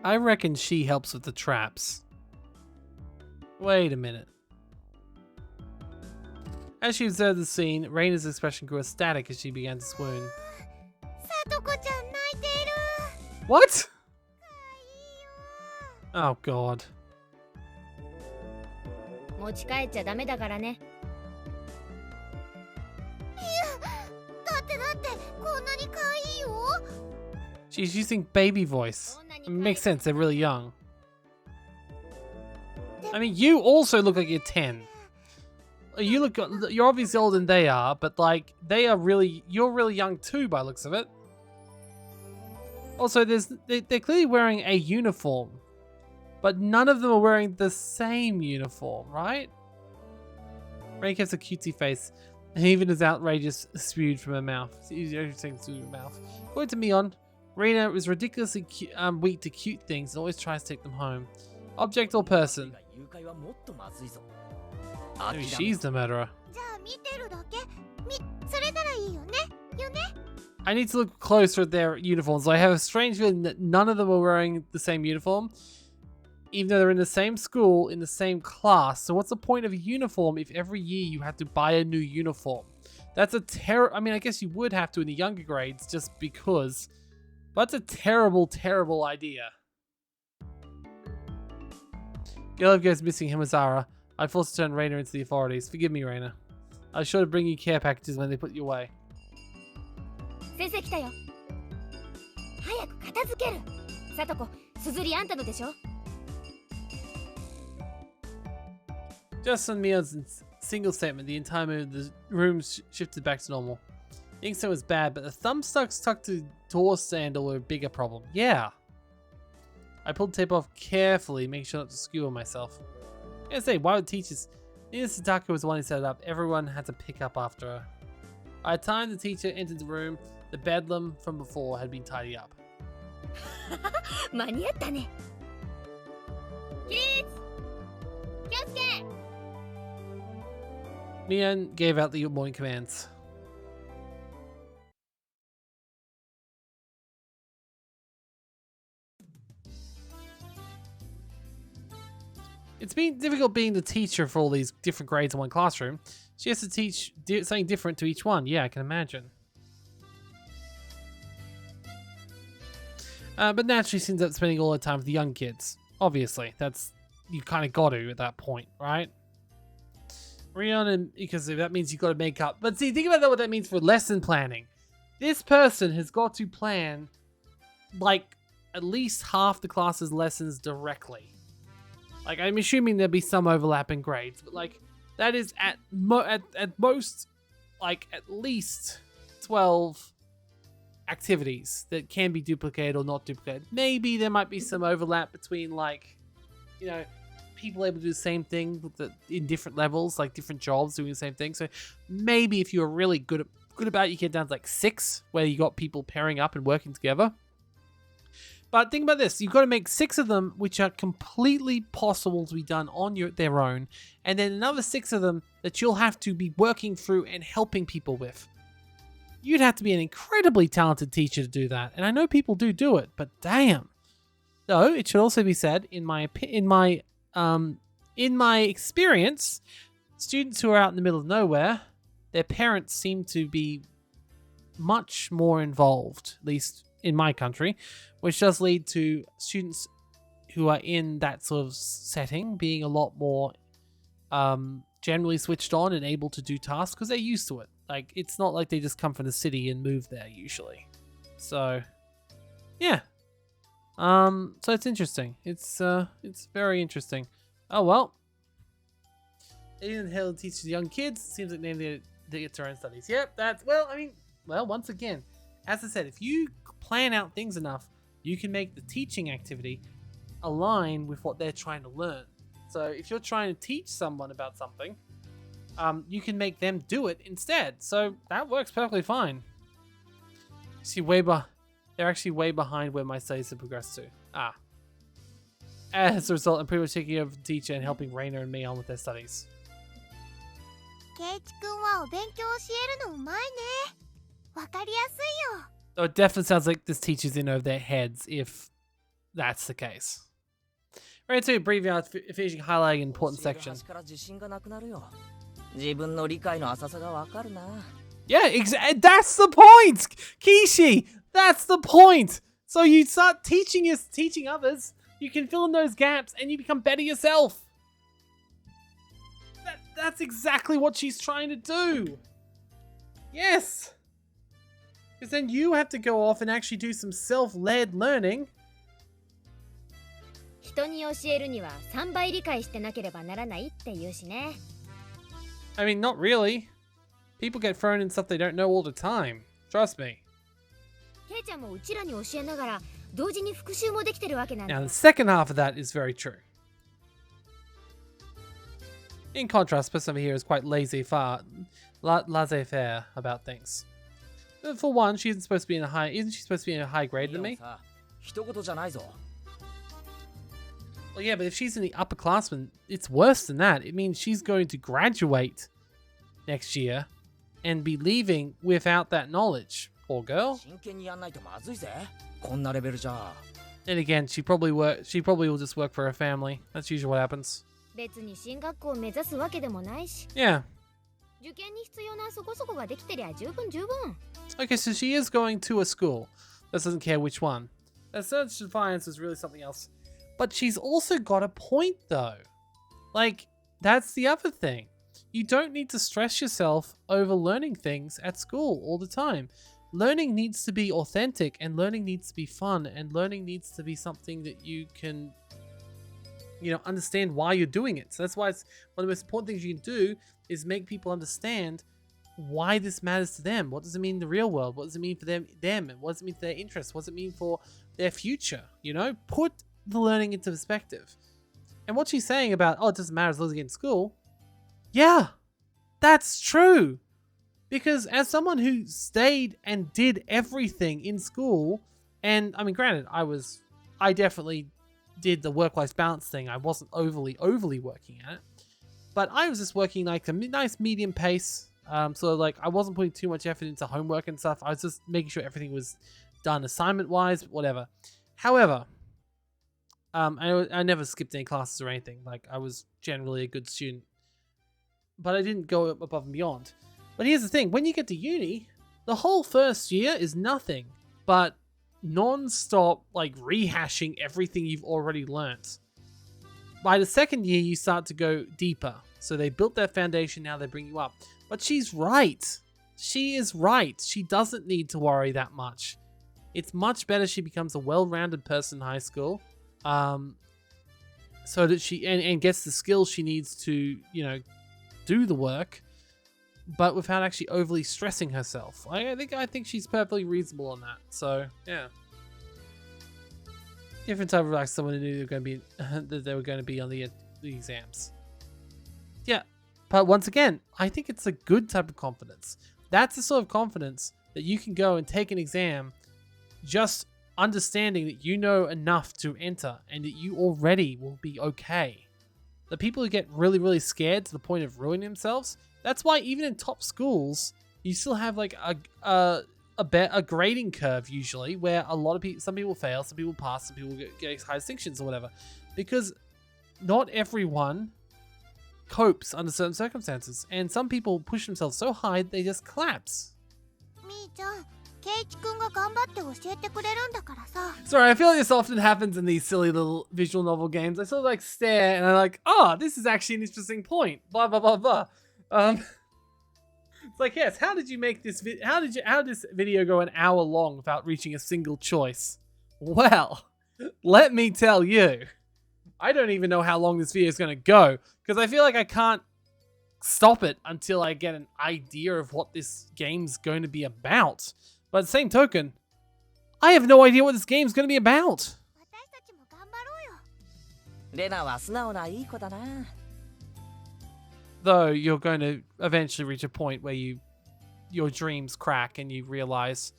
I reckon she helps with the traps. Wait a minute. As she observed the scene, Reina's expression grew ecstatic as she began to swoon. What? Oh god. She's using baby voice. It makes sense, they're really young. I mean, you also look like you're 10. You're obviously older than they are, but like, you're really young too by the looks of it. Also, they're clearly wearing a uniform, but none of them are wearing the same uniform, right? Ray has a cutesy face, and even as outrageous spewed from her mouth. According to Mion, Rina is ridiculously weak to cute things and always tries to take them home. Object or person? Maybe she's the murderer. I need to look closer at their uniforms. I have a strange feeling that none of them are wearing the same uniform, even though they're in the same school, in the same class. So what's the point of a uniform if every year you have to buy a new uniform? That's a I mean, I guess you would have to in the younger grades just because But that's a terrible, terrible idea. Girl goes missing Himazara. I forced to turn Reina into the authorities. Forgive me, Reina. I was sure to bring you care packages when they put you away. 先生来たよ。早く片付ける。さとこ、すずりあんたのでしょ。 Just on Mion's single statement, the entire mood of the room shifted back to normal. The ink was bad, but the thumbsucks tucked to door sandal were a bigger problem. Yeah. I pulled the tape off carefully, making sure not to skewer myself. I say, why would teachers? Nina Sataka was the one who set it up. Everyone had to pick up after her. By the time the teacher entered the room, the bedlam from before had been tidied up. 間に合ったね。起立。気をつけ。 Mion gave out the morning commands. It's been difficult being the teacher for all these different grades in one classroom. She has to teach something different to each one. Yeah, I can imagine. But naturally, she ends up spending all her time with the young kids. Obviously, that's you kind of got to at that point, right? Rihanna, because that means you've got to make up. But see, think about what that means for lesson planning. This person has got to plan, like, at least half the class's lessons directly. Like, I'm assuming there'll be some overlap in grades, but, like, that is at most, like, at least 12 activities that can be duplicated or not duplicated. Maybe there might be some overlap between, like, you know, people able to do the same thing with in different levels, like different jobs doing the same thing. So maybe if you're really good about it, you get down to like 6, where you got people pairing up and working together. But think about this: you've got to make 6 of them, which are completely possible to be done on their own, and then another 6 of them that you'll have to be working through and helping people with. You'd have to be an incredibly talented teacher to do that, and I know people do it, but damn. Though it should also be said, in my experience, students who are out in the middle of nowhere, their parents seem to be much more involved, at least in my country, which does lead to students who are in that sort of setting being a lot more generally switched on and able to do tasks because they're used to it. Like, it's not like they just come from the city and move there usually. So, yeah. So it's interesting. It's very interesting. Oh well. They didn't help teach the young kids. Seems like they get their own studies. Yep, that's once again, as I said, if you plan out things enough, you can make the teaching activity align with what they're trying to learn. So if you're trying to teach someone about something, you can make them do it instead. So that works perfectly fine. See, they're actually way behind where my studies have progressed to. As a result, I'm pretty much taking over the teacher and helping Reina and me on with their studies. ケイチ君はお勉強教えるのうまいね。わかりやすいよ。 So it definitely sounds like this teacher's in over their heads if that's the case. Right, so briefing out, finishing highlighting an important section. Yeah, that's the point! Kishi! That's the point! So you start teaching others, you can fill in those gaps, and you become better yourself. That's exactly what she's trying to do. Yes! Because then you have to go off and actually do some self-led learning. 人に教えるには3倍理解してなければならないって言うしね。I mean, not really. People get thrown in stuff they don't know all the time. Trust me. ケイちゃんもうちらに教えながら同時に復習もできてるわけなんだ。 Now, the second half of that is very true. In contrast, the person over here is quite laissez-faire about things. For one, isn't she supposed to be in a high grade than me? Well, yeah, but if she's in the upperclassmen, it's worse than that. It means she's going to graduate next year and be leaving without that knowledge. Poor girl. And again, she probably will just work for her family. That's usually what happens. 別に進学校を目指すわけでもないし。 Yeah. 受験に必要なそこそこができてりゃ十分。 Okay, so she is going to a school. Just doesn't care which one. That search and finance is really something else. But she's also got a point, though. Like, that's the other thing. You don't need to stress yourself over learning things at school all the time. Learning needs to be authentic, and learning needs to be fun, and learning needs to be something that you can, understand why you're doing it. So that's why it's one of the most important things you can do is make people understand why this matters to them. What does it mean in the real world? What does it mean for them? What does it mean for their interests? What does it mean for their future? Put the learning into perspective. And what she's saying about, it doesn't matter as long as you get in school. Yeah, that's true. Because as someone who stayed and did everything in school, and I mean, granted, I definitely did the work-life balance thing. I wasn't overly working at it, but I was just working like a nice medium pace. So like I wasn't putting too much effort into homework and stuff. I was just making sure everything was done assignment-wise, whatever. However, I never skipped any classes or anything. Like I was generally a good student, but I didn't go above and beyond. But here's the thing: when you get to uni, the whole first year is nothing but non-stop like rehashing everything you've already learnt. By the second year, you start to go deeper. So they built that foundation, now they bring you up. But she's right. She is right. She doesn't need to worry that much. It's much better she becomes a well-rounded person in high school, so that she and gets the skills she needs to, do the work, but without actually overly stressing herself. I think she's perfectly reasonable on that. So yeah, different type of like someone who knew they were going to be on the exams. Yeah, but once again, I think it's a good type of confidence. That's the sort of confidence that you can go and take an exam, just understanding that you know enough to enter and that you already will be okay. The people who get really, really scared to the point of ruining themselves. That's why even in top schools, you still have like a grading curve usually, where a lot of people, some people fail, some people pass, some people get high distinctions or whatever, because not everyone copes under certain circumstances, and some people push themselves so high they just collapse. Sorry, I feel like this often happens in these silly little visual novel games. I sort of like stare and I'm like, this is actually an interesting point. Blah blah blah blah. It's like, yes, how did you make this? How did this video go an hour long without reaching a single choice? Well, let me tell you, I don't even know how long this video is going to go because I feel like I can't stop it until I get an idea of what this game's going to be about. But at the same token, I have no idea what this game's going to be about. Though you're going to eventually reach a point where your dreams crack and you realize,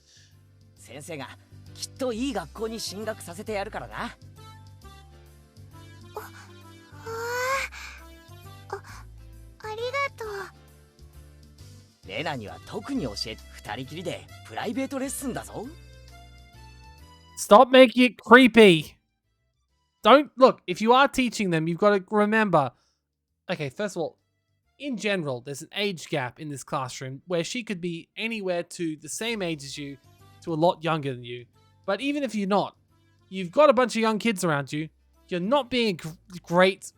stop making it creepy. Don't look, if you are teaching them, you've got to remember, okay, first of all, in general, there's an age gap in this classroom where she could be anywhere to the same age as you to a lot younger than you. But even if you're not, you've got a bunch of young kids around you. You're not being great.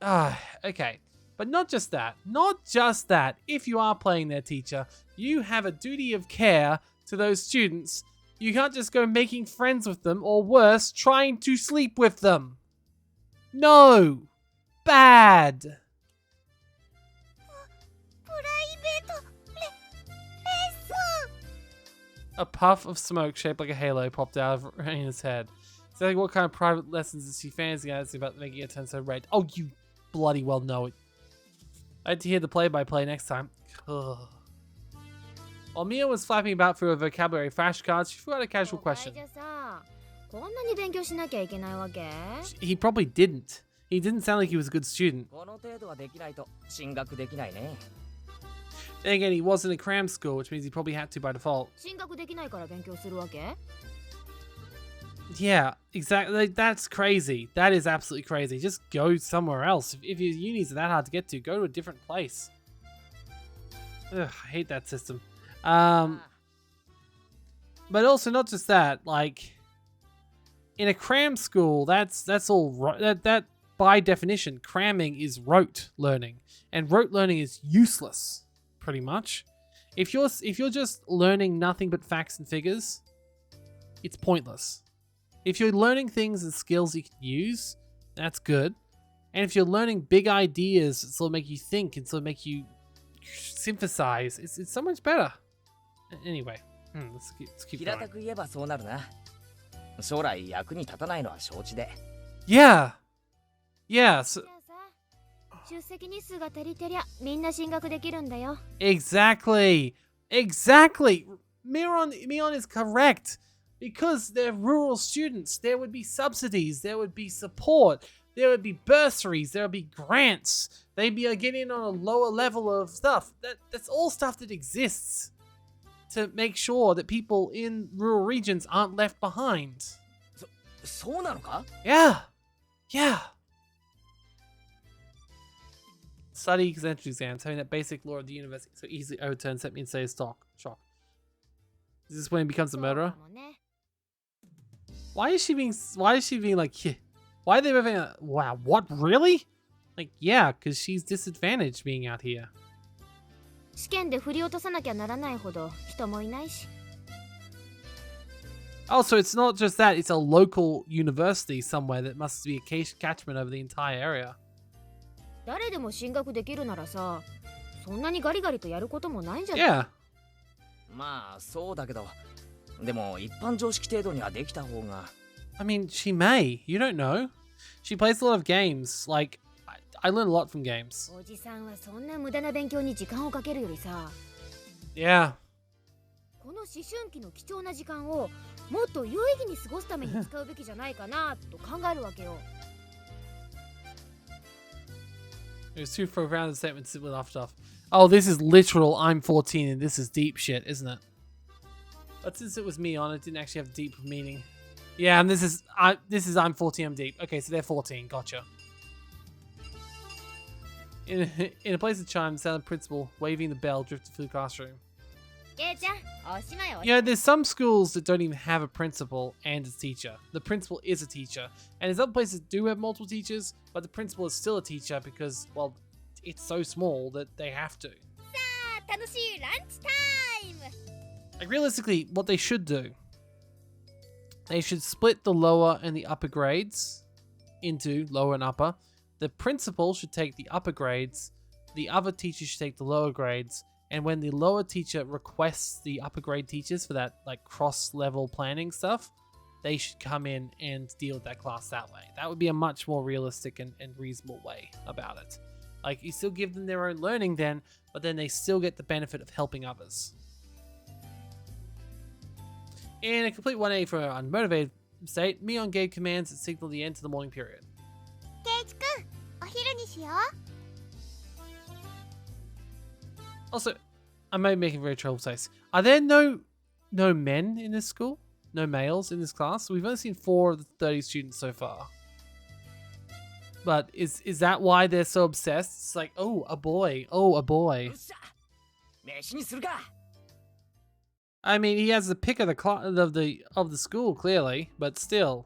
Okay. But not just that. If you are playing their teacher, you have a duty of care to those students. You can't just go making friends with them, or worse, trying to sleep with them. No. Bad. A puff of smoke shaped like a halo popped out of Raina's head. So like, what kind of private lessons is she fancying about making it turn so red? Oh, you bloody well know it. I had to hear the play-by-play next time. Ugh. While Mia was flapping about through her vocabulary flashcards, she forgot a casual question. He probably didn't. He didn't sound like he was a good student. Then again, he was in a cram school, which means he probably had to by default. Yeah, exactly. That's crazy. That is absolutely crazy. Just go somewhere else. If your unis are that hard to get to, go to a different place. Ugh, I hate that system. But also not just that, like in a cram school, that's all right. That by definition, cramming is rote learning, and rote learning is useless, pretty much. If you're just learning nothing but facts and figures, it's pointless. If you're learning things and skills you can use, that's good. And if you're learning big ideas that sort of make you think and sort of make you synthesize, it's so much better. Anyway, let's keep 平 going. たく言えばそうなるな。将来役に立たないのは承知で。Yeah. Yeah. So, じゃあさ、出席日数が足りてりゃみんな進学できるんだよ。 exactly. Exactly. Mion is correct. Because they're rural students, there would be subsidies, there would be support, there would be bursaries, there would be grants. They'd be getting on a lower level of stuff. That's all stuff that exists to make sure that people in rural regions aren't left behind. そうなのか？ Yeah. Yeah. Study entrance exams, having that basic law of the universe so easily overturns set me and say a shock. Is this when he becomes a そう murderer? かもね。 Why is she being like, yeah. Why are they moving? Wow, what, really? Like, yeah, because she's disadvantaged being out here. 試験で振り落とさなきゃならないほど人もいないし。 Oh, so it's not just that, it's a local university somewhere that must be a catchment over the entire area. 誰でも進学できるならさ、そんなにガリガリとやることもないんじゃない？ Yeah. まあそうだけど、でも一般常識程度にはできた方が。 I mean, she may. You don't know. She plays a lot of games. Like, I learn a lot from games. おじさんはそんな無駄な勉強に時間をかけるよりさ、 Yeah. この思春期の貴重な時間をもっと有意義に過ごすために使うべきじゃないかなと考えるわけよ。 It was too profound a statement to sit with after off. Oh, this is literal I'm 14 and this is deep shit, isn't it? But since it was me on, it didn't actually have deep meaning. Yeah, and this is I'm 14, I'm deep. Okay, so they're 14, gotcha. In a place of chimes, sound the principal waving the bell drifted through the classroom. けいちゃん、おしまいおし You know, there's some schools that don't even have a principal and a teacher. The principal is a teacher. And there's other places that do have multiple teachers, but the principal is still a teacher because, well, it's so small that they have to. 楽しいランチタイム。 Like, realistically, what they should do, they should split the lower and the upper grades into lower and upper. The principal should take the upper grades, the other teachers should take the lower grades, and when the lower teacher requests the upper grade teachers for that like cross-level planning stuff, they should come in and deal with that class that way. That would be a much more realistic and reasonable way about it. Like, you still give them their own learning then, but then they still get the benefit of helping others. In a complete 180 for an unmotivated state, Mion gave commands that signaled the end to the morning period. ケイチくん、お昼にしよう。 Also, I may be making a very troubled face. Are there no men in this school? No males in this class? We've only seen 4 of the 30 students so far. But is that why they're so obsessed? It's like, oh, a boy. Oh, a boy. よっしゃ、飯にするか。 I mean, he has the pick of the school, clearly, but still.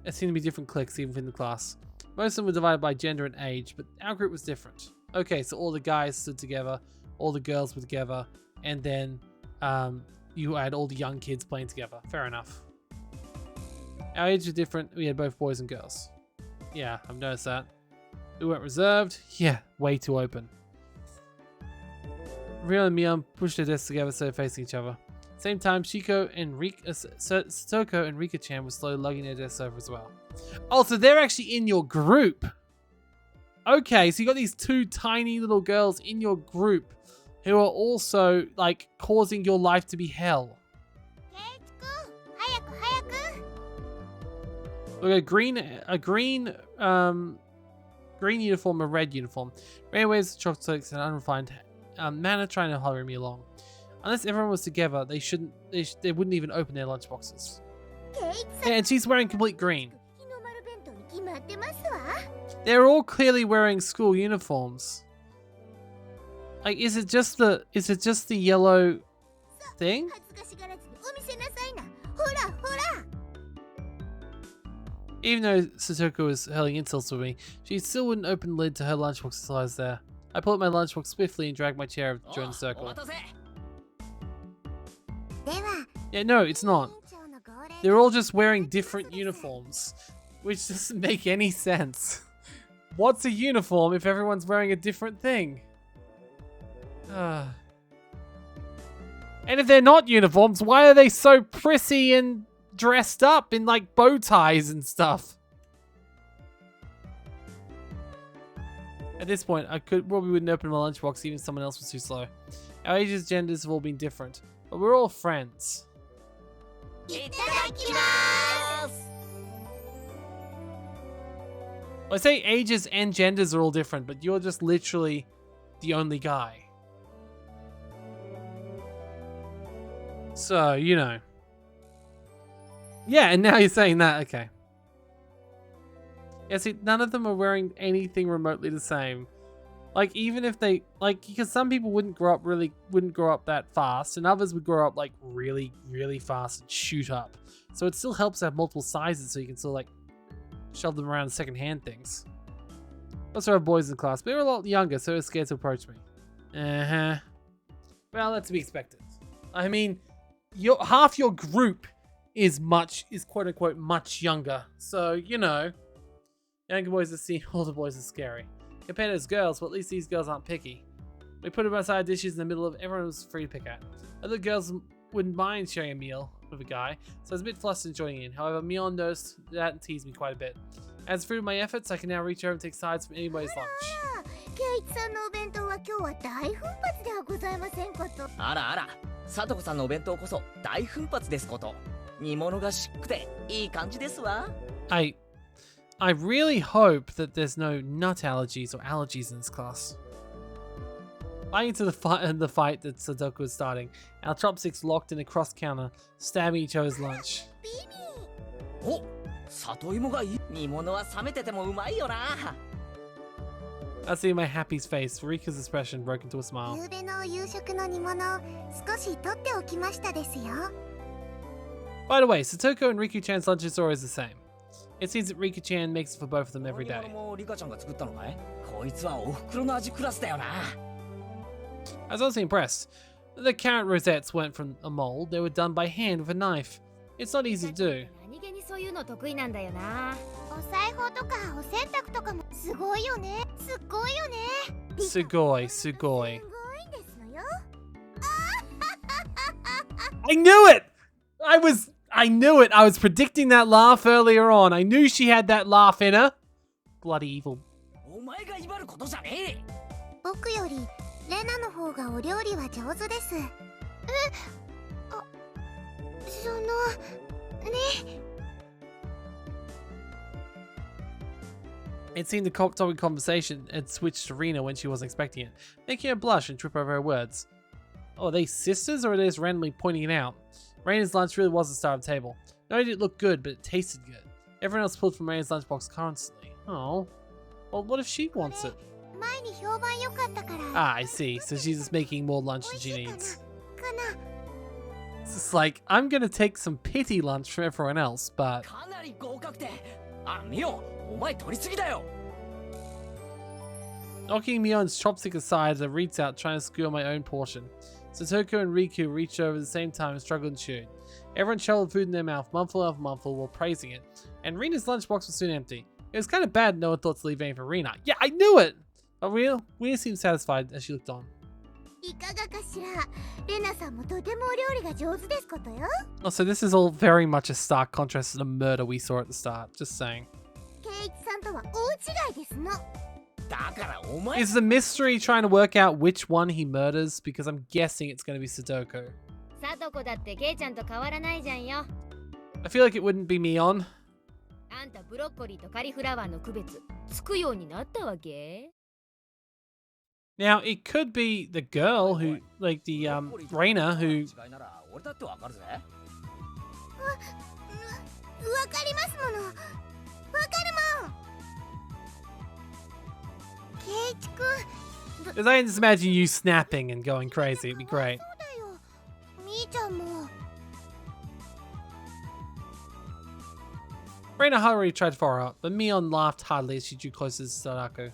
There seem to be different cliques even within the class. Most of them were divided by gender and age, but our group was different. Okay, so all the guys stood together, all the girls were together, and then you had all the young kids playing together. Fair enough. Our ages were different. We had both boys and girls. Yeah, I've noticed that. We weren't reserved. Yeah, way too open. Rio and Mion pushed their desks together so they're facing each other. Same time, Shiko and Sotoko and Rika-chan were slowly lugging their desks over as well. Oh, so they're actually in your group. Okay, so you got these 2 tiny little girls in your group who are also, like, causing your life to be hell. ケイチくん、早く早く。 Look at green uniform, a red uniform. Anyways, chocolates and unrefined manner trying to hurry me along. Unless everyone was together, they wouldn't even open their lunchboxes. ケイチさん、 Yeah, and she's wearing complete green. 日の丸弁当に決まってますわ。 They're all clearly wearing school uniforms. Like, is it just the yellow thing? 恥ずかしがらず Even though Satoko was hurling insults at me, she still wouldn't open the lid to her lunchbox until I was there. I pulled out my lunchbox swiftly and dragged my chair during the circle. Yeah, no, it's not. They're all just wearing different uniforms, which doesn't make any sense. What's a uniform if everyone's wearing a different thing? And if they're not uniforms, why are they so prissy and dressed up in like bow ties and stuff? At this point, I probably wouldn't open my lunchbox even if someone else was too slow. Our ages, genders have all been different, but we're all friends. I say ages and genders are all different, but you're just literally the only guy. So, you know. Yeah, and now you're saying that, okay. Yeah, see, none of them are wearing anything remotely the same. Like, even if they, like, because some people wouldn't grow up that fast, and others would grow up, like, really, really fast and shoot up. So it still helps to have multiple sizes so you can still, like, shove them around second-hand things. Also have boys in class, but they're a lot younger, so they're scared to approach me. Well, that's to be expected. I mean, half your group is quote-unquote much younger. So, you know, younger boys are seen, older boys are scary. Compared to those girls, well, at least these girls aren't picky. We put them aside dishes in the middle of everyone was free to pick at. Other girls wouldn't mind sharing a meal with a guy, so I was a bit flustered and joining in. However, Mion noticed that and teased me quite a bit. As through my efforts, I can now reach over and take sides from anybody's lunch. ケイチさんのお弁当は今日は大奮発ではございませんこと。あらあら、さとこさんのお弁当こそ大奮発ですこと。煮物がしっくていい感じですわ。I really hope that there's no nut allergies or allergies in this class. Buying into the fight that Sadoko was starting, our chopsticks locked in a cross counter, stabbing each other's lunch. お、里芋がいい。煮物は冷めててもうまいよな。I see my happy's face. Rika's expression broke into a smile. 夕べの夕食の煮物少し取っておきましたですよ。By the way, Satoko and Riku-chan's lunch is always the same. It seems that Riku-chan makes it for both of them every day. リカちゃんが作ったのかい？こいつはお袋の味クラスだよな。I was also impressed. The carrot rosettes weren't from a mold, they were done by hand with a knife. It's not easy to do. 何気にそういうの得意なんだよな。お裁縫とかお洗濯とかもすごいよね。すっごいよね。Sugoi. すごいんですのよ。I knew it! I knew it! I was predicting that laugh earlier on. I knew she had that laugh in her. Bloody evil. お前が威張ることじゃねえ。僕よりレナの方がお料理は上手です。そのね。It seemed the topic of conversation had switched to Rena when she wasn't expecting it, making her blush and trip over her words. Oh, are they sisters or are they just randomly pointing it out? Rena's lunch really was the star of the table. Not only did it look good, but it tasted good. Everyone else pulled from Rena's lunchbox constantly. Oh. Well, what if she wants it? Ah, I see. So she's just making more lunch than she needs. It's just like, I'm gonna take some pity lunch from everyone else, but... かなり合格点。あ、ミオ、お前取りすぎだよ。Knocking Mion's chopstick aside as I reached out trying to skewer my own portion. Satoko and Riku reached over at the same time and struggled and chewed. Everyone shoveled food in their mouth, mouthful after mouthful, while praising it. And Rena's lunchbox was soon empty. It was kind of bad no one thought to leave any for Rena. Yeah, I knew it! But Rena seemed satisfied as she looked on. Oh, so this is all very much a stark contrast to the murder we saw at the start. Just saying. Is the mystery trying to work out which one he murders? Because I'm guessing it's going to be Sadoko. I feel like it wouldn't be Mion. Now, it could be the girl who, like the, Reina, who... Because I can just imagine you snapping and going crazy. It'd be great. Reina already tried to follow up, but Mion laughed hardly as she drew closer to Sadaku.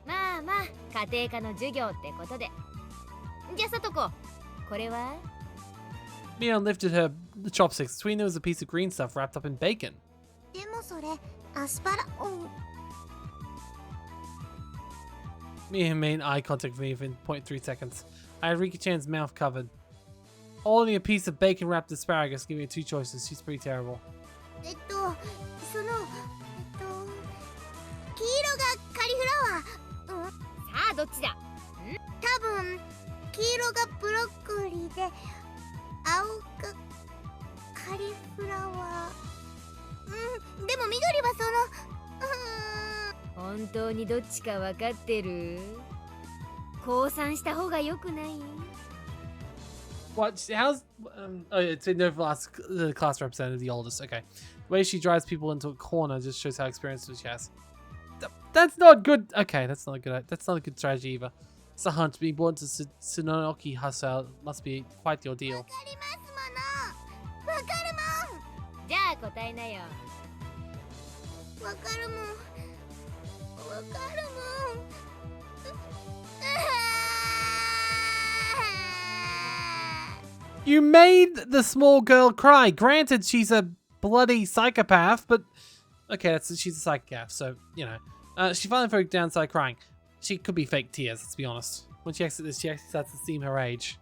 まあまあ家庭科の授業ってことで。じゃあさとこ、これは Mion lifted her chopsticks. Between them was a piece of green stuff wrapped up in bacon. でもそれアスパラ。Mion made eye contact with me within 0.3 seconds. I had Rika-chan's mouth covered. Holding a piece of bacon-wrapped asparagus, giving her two choices. She's pretty terrible. その黄色がカリフラワー。さあどっちだ。多分黄色がブロッコリーで青がカリフラワー。でも緑はその本当にどっちか分かってる？降参した方が良くない？ What? How's... oh, it's in the class representative, the oldest. Okay. The way she drives people into a corner just shows how experienced she has. That's not good. Okay, that's not good. That's not a good strategy either. It's a hunt. Being born to Tsunonoki Hustle must be quite the ordeal. わかるもん。じゃあ答えなよ。わかるもん。わかるもん。You made the small girl cry. Granted, she's a bloody psychopath, but okay, she's a psychopath, so you know. She finally broke down and started crying. She could be fake tears, let's be honest. When she exits this, she actually starts to seem her age.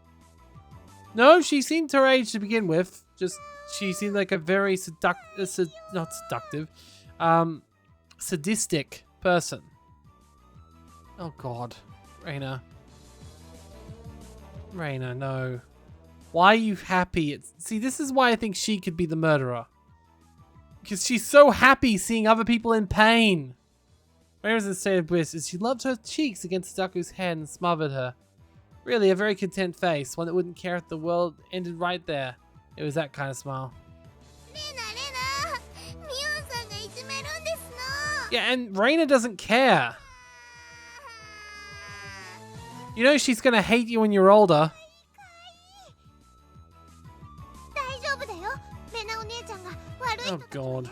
No, she seemed her age to begin with. Just she seemed like a very sadistic person. Oh God, Reina, no. Why are you happy? See, this is why I think she could be the murderer. Because she's so happy seeing other people in pain. Reina's in a state of bliss as she loved her cheeks against Sadaku's head and smothered her. Really, a very content face, one that wouldn't care if the world ended right there. It was that kind of smile. Yeah, and Reina doesn't care. You know she's gonna hate you when you're older. Oh God.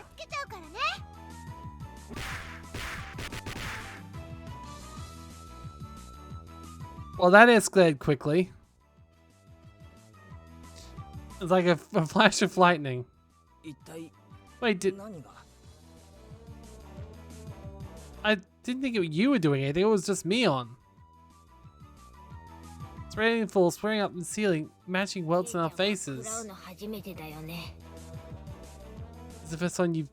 Well, that escalated quickly. It's like a flash of lightning. Wait, I didn't think you were doing anything. It was just Mion. It's raining and full, spraying up in the ceiling, matching welts in our faces. It's the first time you've...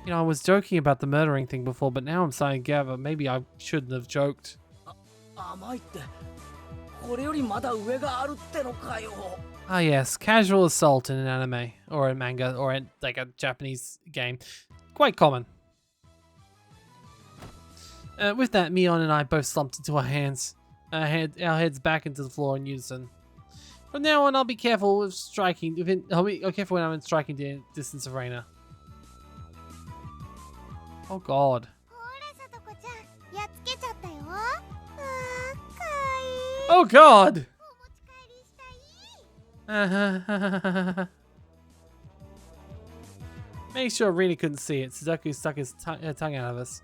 You know, I was joking about the murdering thing before, but now I'm starting to gather maybe I shouldn't have joked. Ah yes, casual assault in an anime, or a manga, or in like a Japanese game. Quite common. With that, Mion and I both slumped into our hands. Our heads back into the floor in unison. From now on, I'll be careful with striking. I'll be careful when I'm in striking distance of Reina. Oh God. Oh God! Make sure Reina couldn't see it. Suzaku stuck her tongue out of us.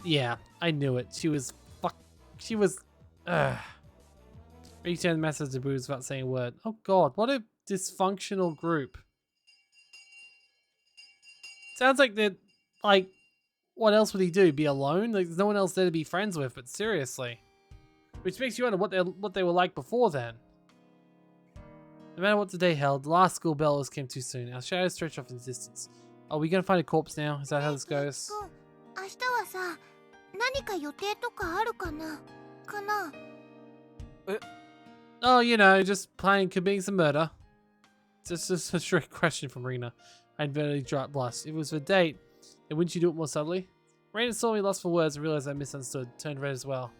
Yeah, I knew it. She was Reached out the message to Booze without saying a word. Oh God, what a dysfunctional group. Sounds like they're like, what else would he do? Be alone? Like, there's no one else there to be friends with. But seriously, which makes you wonder what they were like before then. No matter what today held, the last school bell came too soon. Our shadows stretched off in the distance. Are we gonna find a corpse now? Is that how this goes? Oh, you know, just planning committing some murder. It's just a trick question from Reina. I inadvertently dropped blush. If it was for a date, then wouldn't you do it more subtly? Reina saw me lost for words and realized I misunderstood. Turned red as well.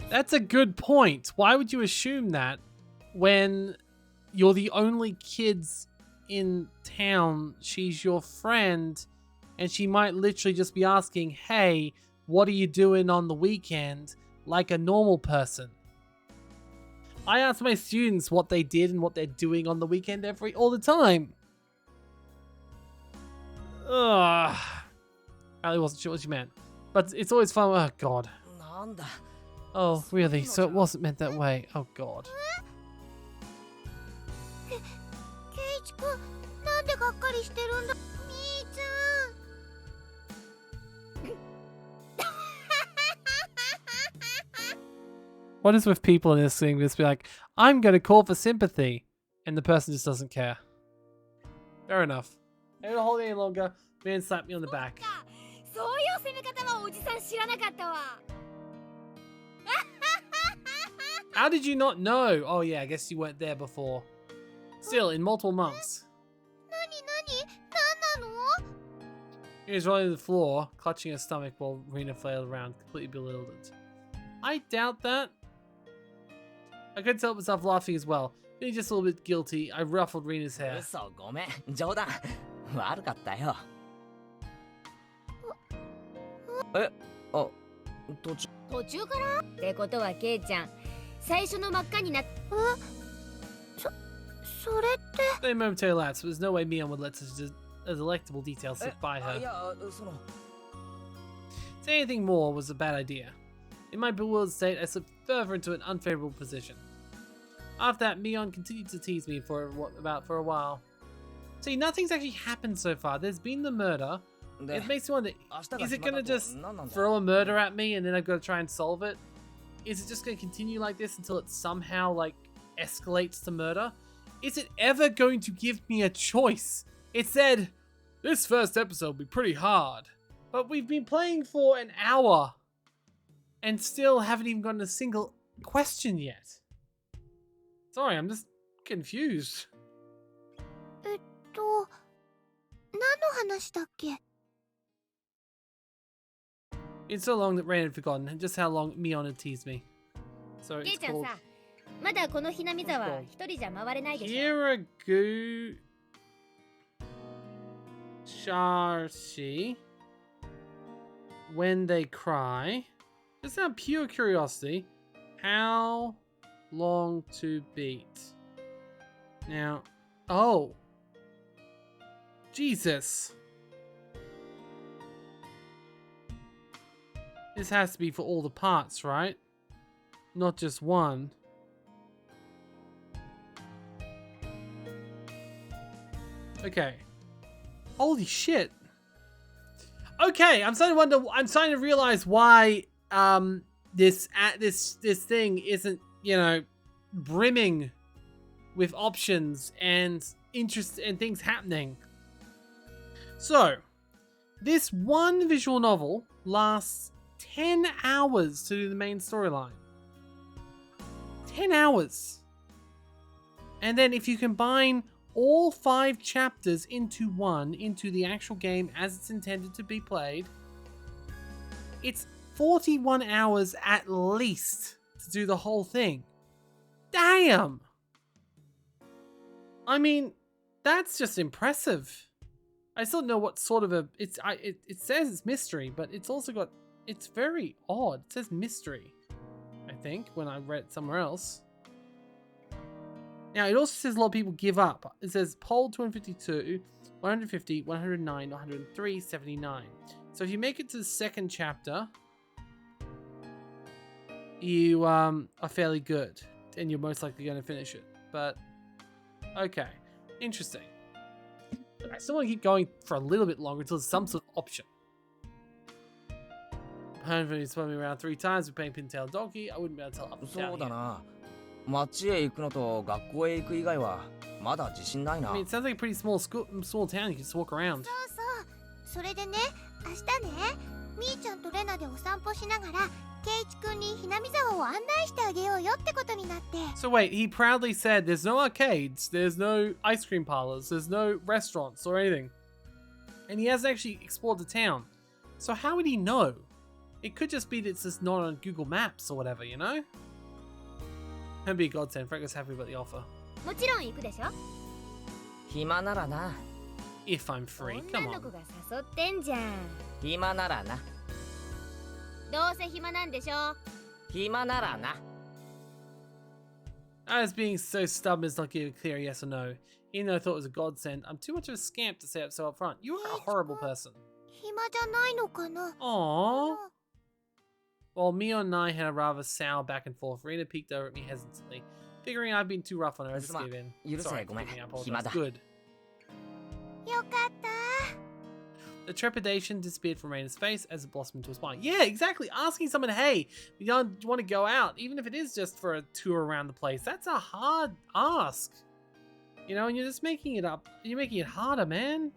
That's a good point. Why would you assume that when you're the only kids in town, she's your friend, and she might literally just be asking, hey, what are you doing on the weekend, like a normal person? I ask my students what they did and what they're doing on the weekend all the time. Ugh. Ali wasn't sure what she meant. But it's always fun. Oh, God. なんだ Oh, really? So it wasn't meant that way. Oh, God. ケイイチくん、なんでがっかりしてるんだ。みーちゃん。What is with people in this thing? Just be like, I'm going to call for sympathy. And the person just doesn't care. Fair enough. I don't hold it any longer. Man slapped me on the back. そういう攻め方はおじさん知らなかったわ。How did you not know? Oh, yeah, I guess you weren't there before. Still, in multiple months. なになんなの？ He was rolling on the floor, clutching her stomach while Rena flailed around, completely bewildered. I doubt that. I couldn't help myself laughing as well. Feeling just a little bit guilty, I ruffled Rena's hair. 嘘ごめん冗談悪かったよえあ途中からってことはケイちゃん最初の真っ赤になっそれって A momentary lapse, but there's no way Mion would let such a delectable detail slip by い her. やその Saying anything more was a bad idea. In my bewildered state, I slipped further into an unfavorable position. After that, Mion continued to tease me for a while. See, nothing's actually happened so far. There's been the murder. It makes me wonder, is it gonna just throw a murder at me and then I've got to try and solve it? Is it just gonna continue like this until it somehow, like, escalates to murder? Is it ever going to give me a choice? It said, this first episode will be pretty hard. But we've been playing for an hour and still haven't even gotten a single question yet. Sorry, I'm just confused. 何の話だっけ It's so long that Rain had forgotten just how long Mion had teased me. So ケイ it's ちゃん called さまだこのひなみ沢一人じゃ回れないでしょ Higurashi. When they cry. Just out of pure curiosity, how long to beat? Now, oh. Jesus. This has to be for all the parts, right? Not just one. Okay. Holy shit. Okay, I'm starting to wonder. I'm starting to realize why this thing isn't, you know, brimming with options and interest and things happening. So, this one visual novel lasts 10 hours to do the main storyline. 10 hours. And then if you combine all 5 chapters into the actual game as it's intended to be played, it's 41 hours at least to do the whole thing. Damn! I mean, that's just impressive. I still don't know what sort of it says it's mystery, but it's also got, it's very odd. It says mystery, I think, when I read it somewhere else. Now, it also says a lot of people give up. It says poll 252, 150, 109, 103, 79. So if you make it to the second chapter, you are fairly good, and you're most likely going to finish it. But, okay. Interesting. I still want to keep going for a little bit longer until there's some sort of option. Hopefully, it's spun me around 3 times with playing Pintail Donkey. I wouldn't be able to tell up and down そうだ here. な町へ行くのと学校へ行く以外はまだ自信ないな I mean, it sounds like a pretty small town. You can just walk around. それでね明日ねみーちゃんとレナでお散歩しながらケイイチくんにひなみ沢を案内してあげようよってことになって So wait, he proudly said there's no arcades, there's no ice cream parlors, there's no restaurants or anything. And he hasn't actually explored the town. So how would he know? It could just be that it's just not on Google Maps or whatever, you know? That'd be a godsend. Frank was happy about the offer. もちろん行くでしょ暇ならな If I'm free, 女 come の on. 子が誘ってんじゃん暇ならなどうせ暇なんでしょ暇ならな I was being so stubborn as not giving a clear yes or no. Even though I thought it was a godsend, I'm too much of a scamp to say it so up front. You are a horrible person. 暇じゃないのかな。 Aww. While Mio and I had a rather sour back and forth, Rena peeked over at me hesitantly, figuring I'd been too rough on her. I just gave in. Sorry, forgive me, I apologize. Good. よかった。 The trepidation disappeared from Rena's face as it blossomed into a smile. Yeah, exactly. Asking someone, hey, you don't want to go out, even if it is just for a tour around the place. That's a hard ask. You know, and you're just making it up. You're making it harder, man.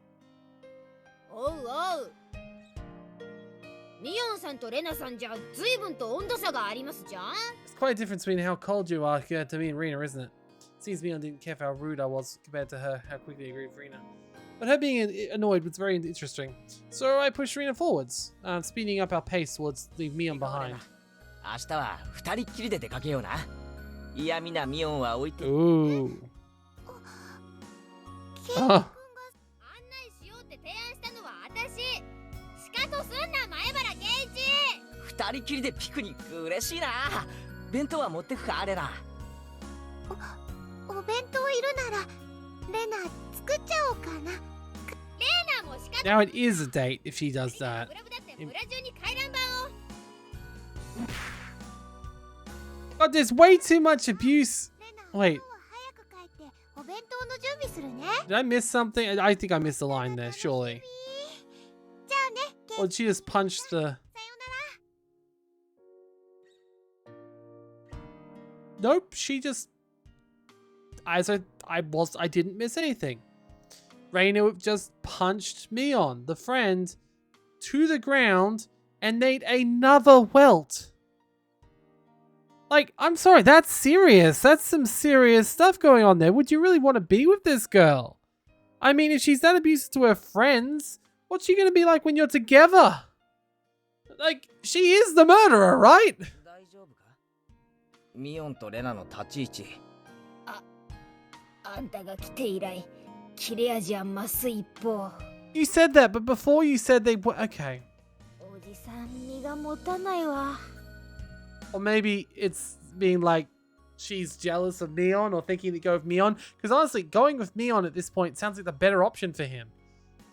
おうおう。ミオンさんとレナさんじゃ随分と温度差がありますじゃん。 It's quite a difference between how cold you are to me and Rena, isn't it? Seems Mion didn't care for how rude I was compared to her, how quickly I agreed with Rena. But her being annoyed was very interesting. So I pushed Rena forwards, speeding up our pace towards leave Mion behind. 明日は二人っきりで出かけような。嫌味なミオンは置いて。Ooh. ケイ君が案内しようって提案したのは私。しかとすんな前原圭一。二人きりでピクニック嬉しいな。弁当は持ってくかレナ。お弁当いるならレナ作っちゃおうかな。レナもしかと。 Now it is a date if she does that. クラブだって村中に回覧板を。 But there's way too much abuse. Wait. 早く帰ってお弁当の準備するね。 Did I miss something? I think I missed a line there, surely. じゃあね。 Or did she just punch the... さよなら。 Nope, she just... I didn't miss anything. Reina just punched Mion, the friend, to the ground and made another welt. Like, I'm sorry, that's serious. That's some serious stuff going on there. Would you really want to be with this girl? I mean, if she's that abusive to her friends, what's she going to be like when you're together? Like, she is the murderer, right? 大丈夫か？ミオンとレナの立ち位置。あんたが来て以来、切れ味は増す一方。 You said that, but before you said they were... Okay. おじさん身が持たないわ。 Or maybe it's being like she's jealous of Mion or thinking to go with Mion. Because honestly, going with Mion at this point sounds like the better option for him.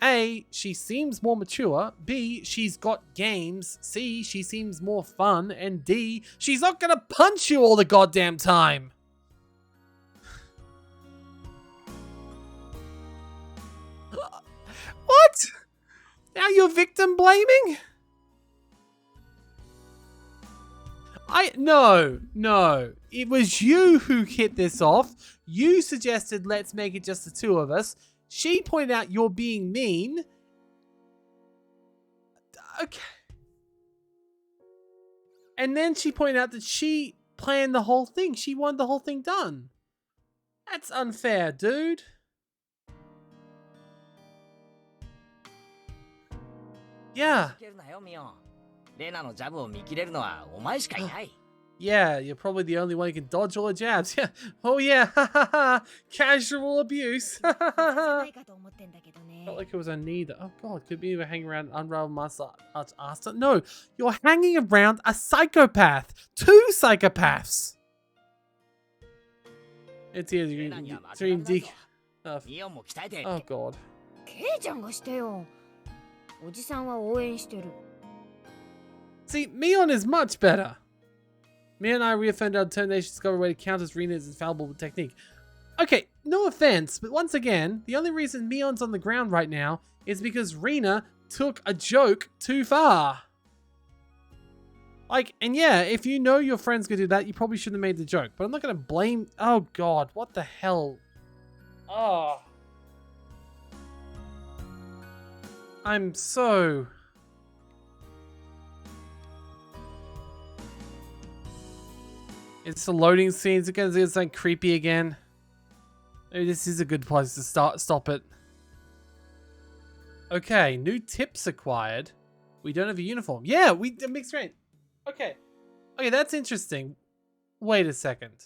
A, she seems more mature. B, she's got games. C, she seems more fun. And D, she's not gonna punch you all the goddamn time. What? Now you're victim blaming? No. It was you who hit this off. You suggested let's make it just the two of us. She pointed out you're being mean. Okay. And then she pointed out that she planned the whole thing. She wanted the whole thing done. That's unfair, dude. Yeah. けるなよミオン。レナのジャブを見切れるのはお前しかいない。 Yeah, you're probably the only one who can dodge all the jabs. Yeah. Oh yeah. Casual abuse. じゃな Felt いかと思ってんだけどね。 like it was a neither. Oh god, could be you were hanging around an unraveled muscle. No, you're hanging around a psychopath. Two psychopaths. It's here. レナには負け Dream られない Dick. ぞ。ミオンも鍛えて。 Oh god. ケイちゃんがしてよ。おじさんは応援してる。 See, Mion is much better. Me and I reaffirmed our determination to discover a way to counter Rena's infallible technique. Okay, no offense, but once again, the only reason Mion's on the ground right now is because Rena took a joke too far. Like, and yeah, if you know your friend's gonna do that, you probably shouldn't have made the joke. But I'm not gonna blame... Oh god, what the hell? Oh. I'm so... It's the loading scenes. It's gonna get like creepy again. Maybe this is a good place to stop it. Okay, new tips acquired. We don't have a uniform. Yeah, we mixed rain. Okay. Okay, that's interesting. Wait a second.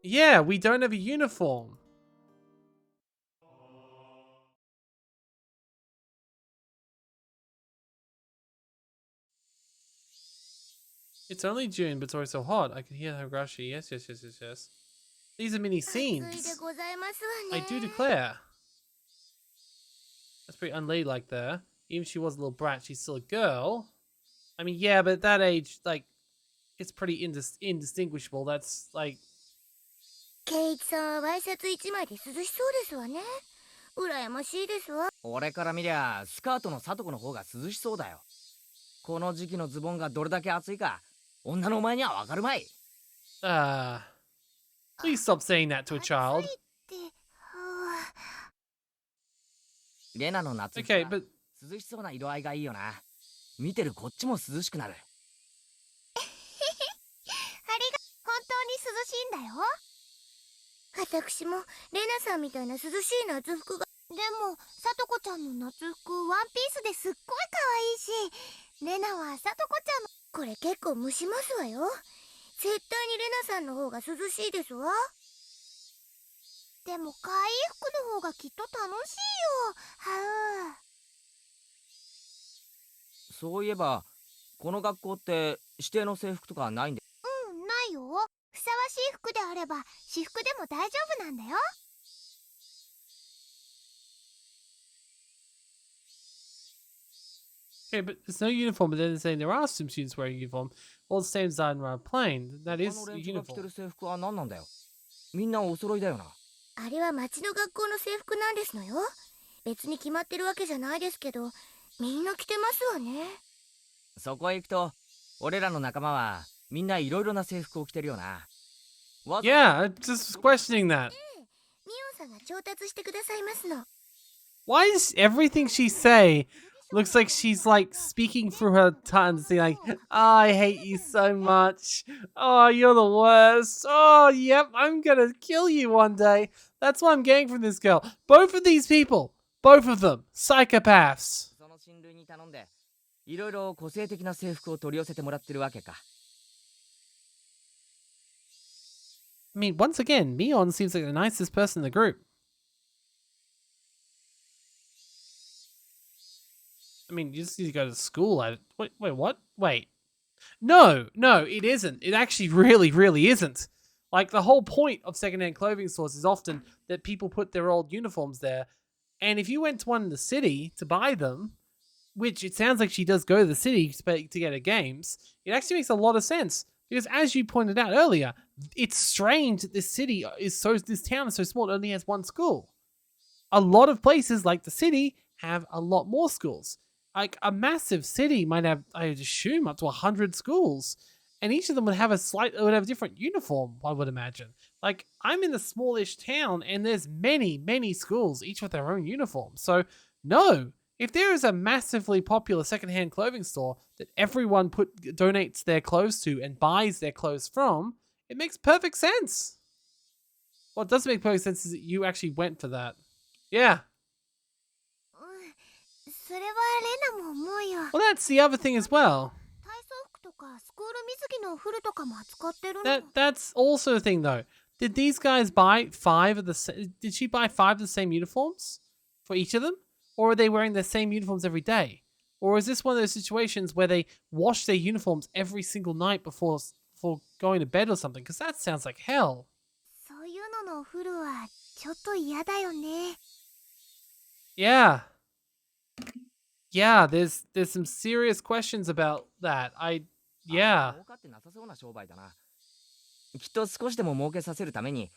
Yeah, we don't have a uniform. It's only June, but it's already so hot. I can hear Higurashi. Yes, yes, yes, yes, yes. These are mini 暑いで scenes. ございますわ I ね do declare. That's pretty unladylike there. Even if she was a little brat, she's still a girl. I mean, yeah, but at that age, like, it's pretty indistinguishable. That's like... ケイチさんはワイシャツ1枚で涼しそうですわね羨ましいですわ俺から見りゃスカートのサトコの方が涼しそうだよ。この時期のズボンがどれだけ暑いか女のお前にはわかるまい。Please stop saying that to a child. 暑いってはレナの夏服 Okay, は but 涼しそうな色合いがいいよな。見てるこっちも涼しくなる。あれが本当に涼しいんだよ私もレナさんみたいな涼しい夏服がでもさとこちゃんの夏服ワンピースですっごい可愛いしレナはさとこちゃんのこれ結構蒸しますわよ絶対にレナさんの方が涼しいですわでも可愛い服の方がきっと楽しいよはそういえばこの学校って指定の制服とかないんで。ないよふさわしい服であれば私服でも大丈夫なんだよ okay, but there's no uniform. But then they're saying there are some students wearing uniform. All the same design around plane. That 他 is の a 連中が着て uniform. る制服は何なんだよ。みんなお揃いだよな。あれは町の学校の制服なんですのよ別に決まってるわけじゃないですけどみんな着てますわねそこへ行くと俺らの仲間はみんないろいろな制服を着てるよな。Yeah, I'm just questioning that. ミオンさんが調達してくださいますの Why does everything she say looks like she's like speaking through her tongue, saying like, "Oh, I hate you so much. Oh, you're the worst. Oh, yep, I'm gonna kill you one day." That's what I'm getting from this girl. Both of these people, both of them, psychopaths. その親類に頼んでいろいろ個性的な制服を取り寄せてもらってるわけか。I mean, once again, Mion seems like the nicest person in the group. I mean, you just need to go to school. Wait, what? Wait. No, it isn't. It actually really isn't. Like, the whole point of secondhand clothing stores is often that people put their old uniforms there. And if you went to one in the city to buy them, which it sounds like she does go to the city to get her games, it actually makes a lot of sense. Because as you pointed out earlier, it's strange that this town is so small, it only has one school. A lot of places like the city have a lot more schools. Like a massive city might have, I would assume, up to 100 schools. And each of them would have a different uniform, I would imagine. Like, I'm in a smallish town and there's many schools, each with their own uniform. So, no. If there is a massively popular secondhand clothing store that everyone donates their clothes to and buys their clothes from, it makes perfect sense. What doesn't make perfect sense is that you actually went for that. Yeah. それはレナも思うよ Well, that's the other thing as well. 体操服とかスクール水着のお風呂とかも扱ってるの That's also the thing, though. Did these guys buy Did she buy 5 of the same uniforms for each of them? Or are they wearing the same uniforms every day? Or is this one of those situations where they wash their uniforms every single night before going to bed or something? Because that sounds like hell. そういうののお風呂はちょっと嫌だよね Yeah. Yeah, there's some serious questions about that. Yeah. 儲かってなさそうな商売だな。きっと少しでも儲けさせるために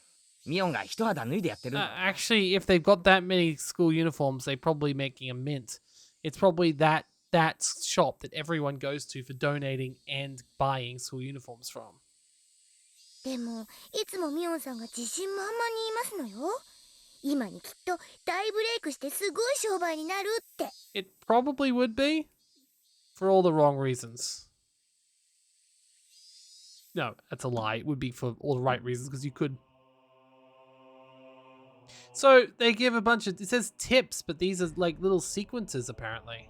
ミオンが一肌脱いでやってるんだ。Actually, if they've got that many school uniforms, they're probably making a mint. It's probably that shop that everyone goes to for donating and buying school uniforms from. でもいつもミオンさんが自信満々に言いますのよ今にきっと大ブレイクしてすごい商売になるって It probably would be, for all the wrong reasons. No, that's a lie. It would be for all the right reasons, because you could. So they give a bunch of, it says tips, but these are like little sequences apparently.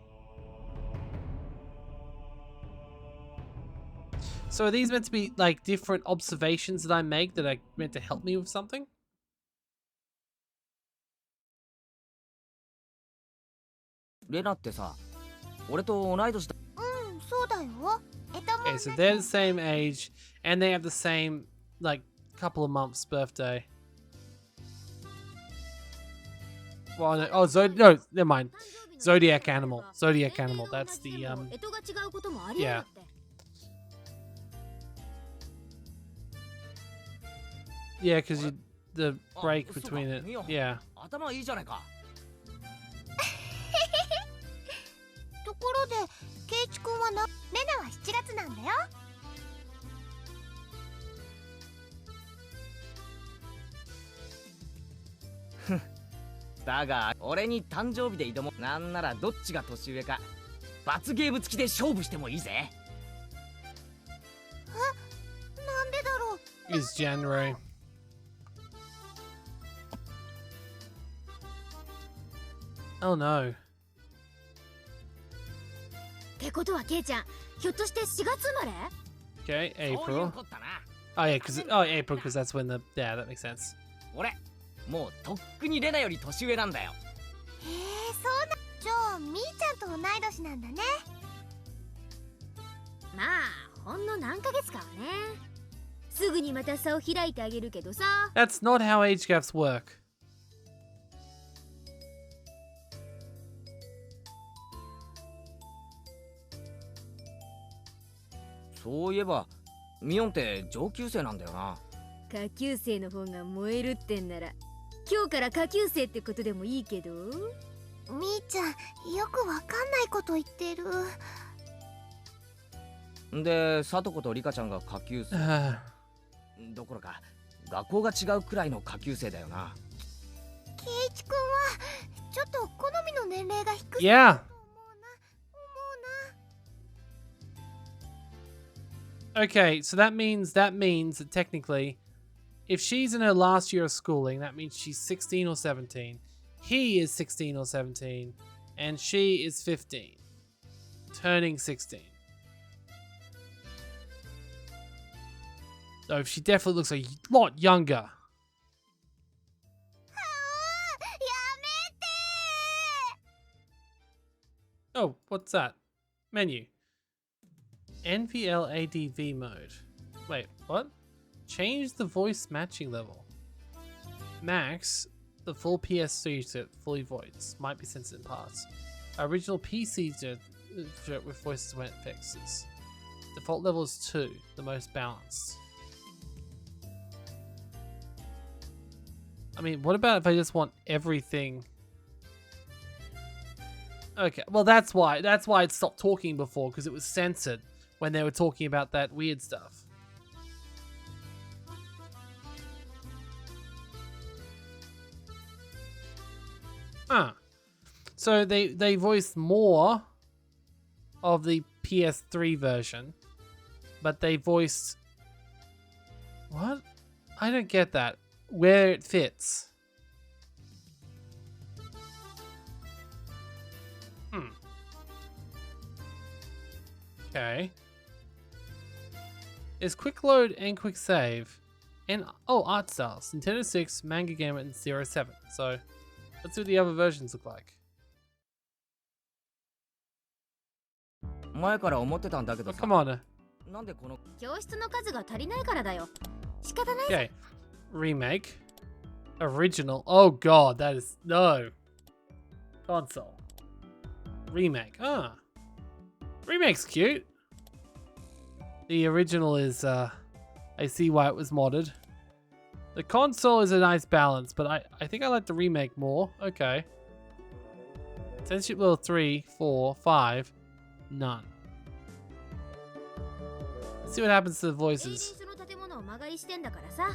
So are these meant to be like different observations that I make that are meant to help me with something? レナってさ、俺と同い年だ。うんそうだよ Okay, so they're the same age, and they have the same, like, couple of months birthday. Well, no, oh, no, never mind. Zodiac animal. Zodiac animal. That's the, yeah. Yeah, because the break between it. Yeah. 頭いいじゃないか。ところでケイチ君はレナは7月なんだよ。だが俺に誕生日で挑もう。なんならどっちが年上か罰ゲーム付きで勝負してもいいぜ。なんでだろう。 It's January. Oh no. ってことはケイちゃん、ひょっとして4月生まれ？ Okay, そういう April. こったな。 Oh yeah, April, because that's when the, yeah, that makes sense. 俺もうとっくにレナより年上なんだよ。へえ、そうな。じゃあみーちゃんと同い年なんだね。まあほんの何ヶ月かはね。すぐにまた差を開いてあげるけどさ。 That's not how age gaps work. そういえばミオンって上級生なんだよな。下級生の方が燃えるってんなら今日から下級生ってことでもいいけど。みーちゃん、よくわかんないこと言ってる。でサトコとリカちゃんが下級生 Uh, どころか学校が違うくらいの下級生だよな。ケイチ君はちょっと好みの年齢が低い。 yeah. 思うな。 Okay, so that means that technically, if she's in her last year of schooling, that means she's 16 or 17. He is 16 or 17, and she is 15, turning 16. So she definitely looks a lot younger. やめて Oh, what's that? Menu. NPLADV mode. Wait, what? Change the voice matching level. Max, the full PS3 set fully voiced. Might be sensitive parts. Original PC with voices went fixes. Default level is 2, the most balanced. I mean, what about if I just want everything? Okay, well that's why it stopped talking before, because it was censored when they were talking about that weird stuff. Ah, so they voiced more of the PS3 version, but they voiced what? I don't get that. Where it fits. Okay. Is quick load and quick save and art styles. Nintendo 6, Manga Gamer, and 07. So let's see what the other versions look like. 前から思ってたんだけど Oh, さ。 come on. なんでこの教室の数が足りないからだよ。仕方ない。 Okay. Remake. Original. Oh god, that is no. Console. Remake. Ah. Remake's cute. The original is I see why it was modded. The console is a nice balance, but I think I like the remake more. Okay. Censorship level 3, 4, 5, none. Let's see what happens to the 永遠 voices. その建物を間借りしてんだからさ。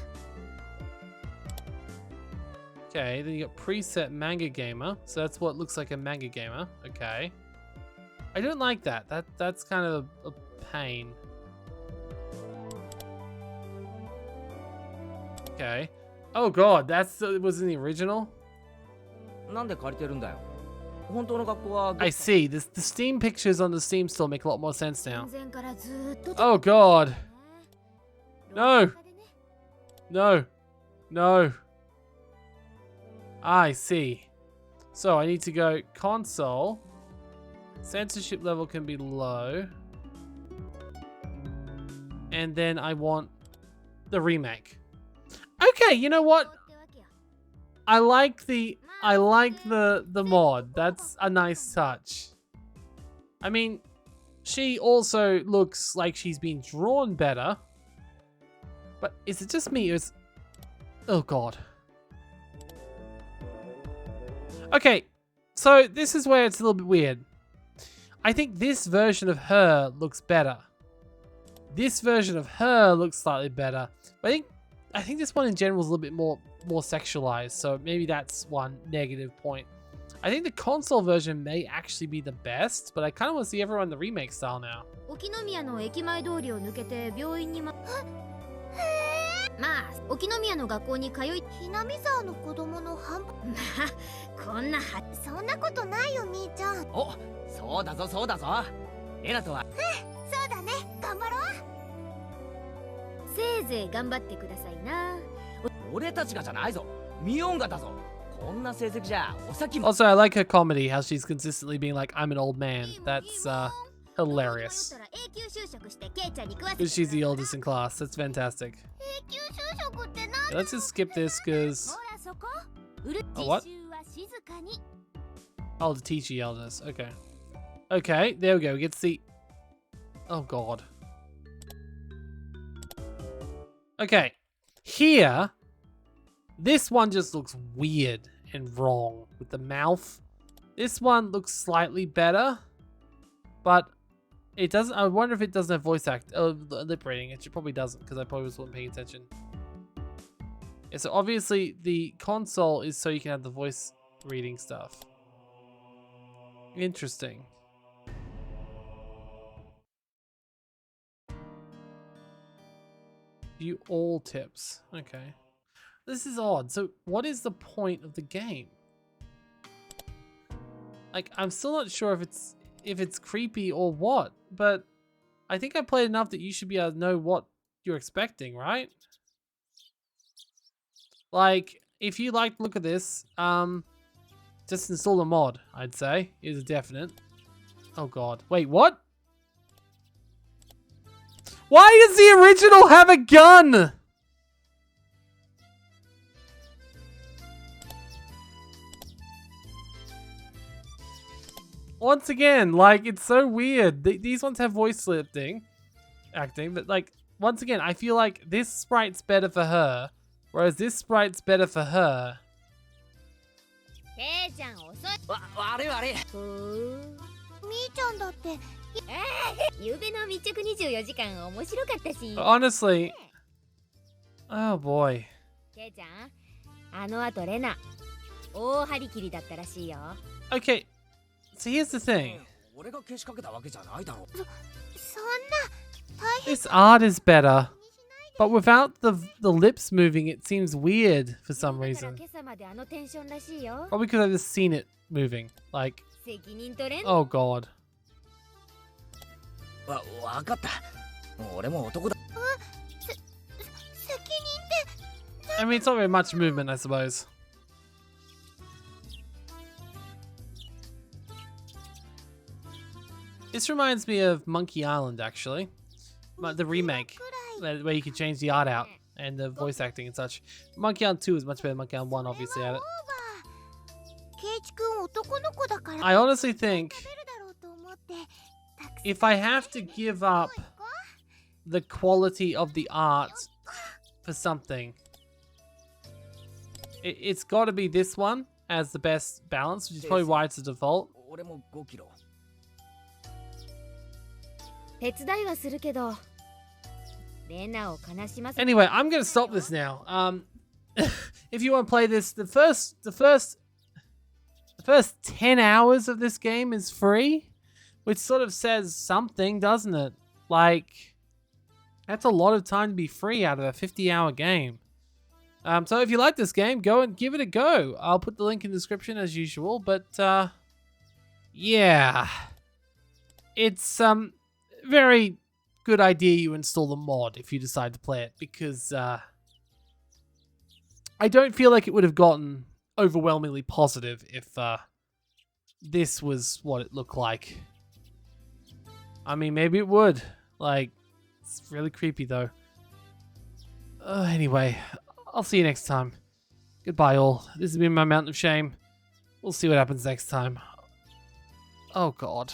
Okay, then you got preset manga gamer. So that's what looks like a manga gamer. Okay. I don't like that. That's kind of a pain. Okay. Oh god, it was in the original? なんで借りてるんだよ。本当の学校は I see. The Steam pictures on the Steam store make a lot more sense now. 戦前からずーっと。 Oh god. No. No. No. I see. So I need to go console. Censorship level can be low. and then I want the remake. Okay, you know what? I like the mod. That's a nice touch. I mean, she also looks like she's been drawn better. But is it just me? Oh god. Okay, so this is where it's a little bit weird. I think this version of her looks better. This version of her looks slightly better. But I think this one in general is a little bit more sexualized, so maybe that's one negative point. I think the console version may actually be the best, but I kind of want to see everyone the remake style now. 沖宮の駅前通りを抜けて病院にまあ沖宮の学校に通いひなみ沢の子供の半分まあこんなはそんなことないよみーちゃんお、そうだぞそうだぞ。レナとはそうだね頑張ろうせいぜい頑張ってくださいな俺たちがじゃないぞ。ミオンがだぞ。こんな成績じゃお先も。 Also, I like her comedy, how she's consistently being like, I'm an old man. That's hilarious. 迷ったら永久就職してケイちゃんに食わせて Because she's the oldest in class. That's fantastic. 永久就職って何 Let's just skip this because ほらそこ Oh, what? 自習は静かに oh, the teacher yelled at us. Okay. Okay, there we go. We get to see. Oh god. Okay. Here, this one just looks weird and wrong with the mouth. This one looks slightly better, but it doesn't. I wonder if it doesn't have voice lip reading. It probably doesn't because I probably wasn't paying attention. Yeah, so obviously the console is so you can have the voice reading stuff. Interesting. View all tips. Okay. This is odd. So what is the point of the game? Like, I'm still not sure if it's creepy or what, but I think I played enough that you should be able to know what you're expecting, right? Like, if you like look at this, just install the mod, I'd say, is a definite. Oh god. Wait, what? Why does the original have a gun? Once again, like, it's so weird. These ones have voice acting, but like, once again, I feel like this sprite's better for her, whereas this sprite's better for her. ケイちゃん遅い悪い悪い。みーちゃんだってゆうべの密着24時間面白かったし Honestly, oh boy. ケイちゃんあのあとレナ大張り切りだったらしいよ Okay, so here's the thing. 俺がけしかけたわけじゃないだろ。そんな大変 This art is better, but without the lips moving, it seems weird for some だから reason. 今朝まであのテンションらしいよ Probably because I've just seen it moving. Like, 責任取れん oh god. わかった。俺も男だ。責任って I mean, it's not very much movement, I suppose. This reminds me of Monkey Island, actually. The remake, where you can change the art out and the voice acting and such. Monkey Island 2 is much better than Monkey Island 1, obviously, at it. ケイチくん男の子だから I honestly think 食べるだろうと思ってたくさん if I have to give up the quality of the art for something, it's got to be this one as the best balance, which is probably why it's the default. 俺も5キロ。手伝いはするけどレナを悲しませ Anyway, I'm gonna stop this now. If you want to play this, the first 10 hours of this game is free, which sort of says something, doesn't it? Like, that's a lot of time to be free out of a 50-hour game. So if you like this game, go and give it a go. I'll put the link in the description as usual, but yeah, it's very good idea you install the mod if you decide to play it, because I don't feel like it would have gotten overwhelmingly positive if this was what it looked like. I mean, maybe it would. Like, It's really creepy though. Anyway, I'll see you next time. Goodbye all. This has been my Mountain of Shame. We'll see what happens next time. Oh god.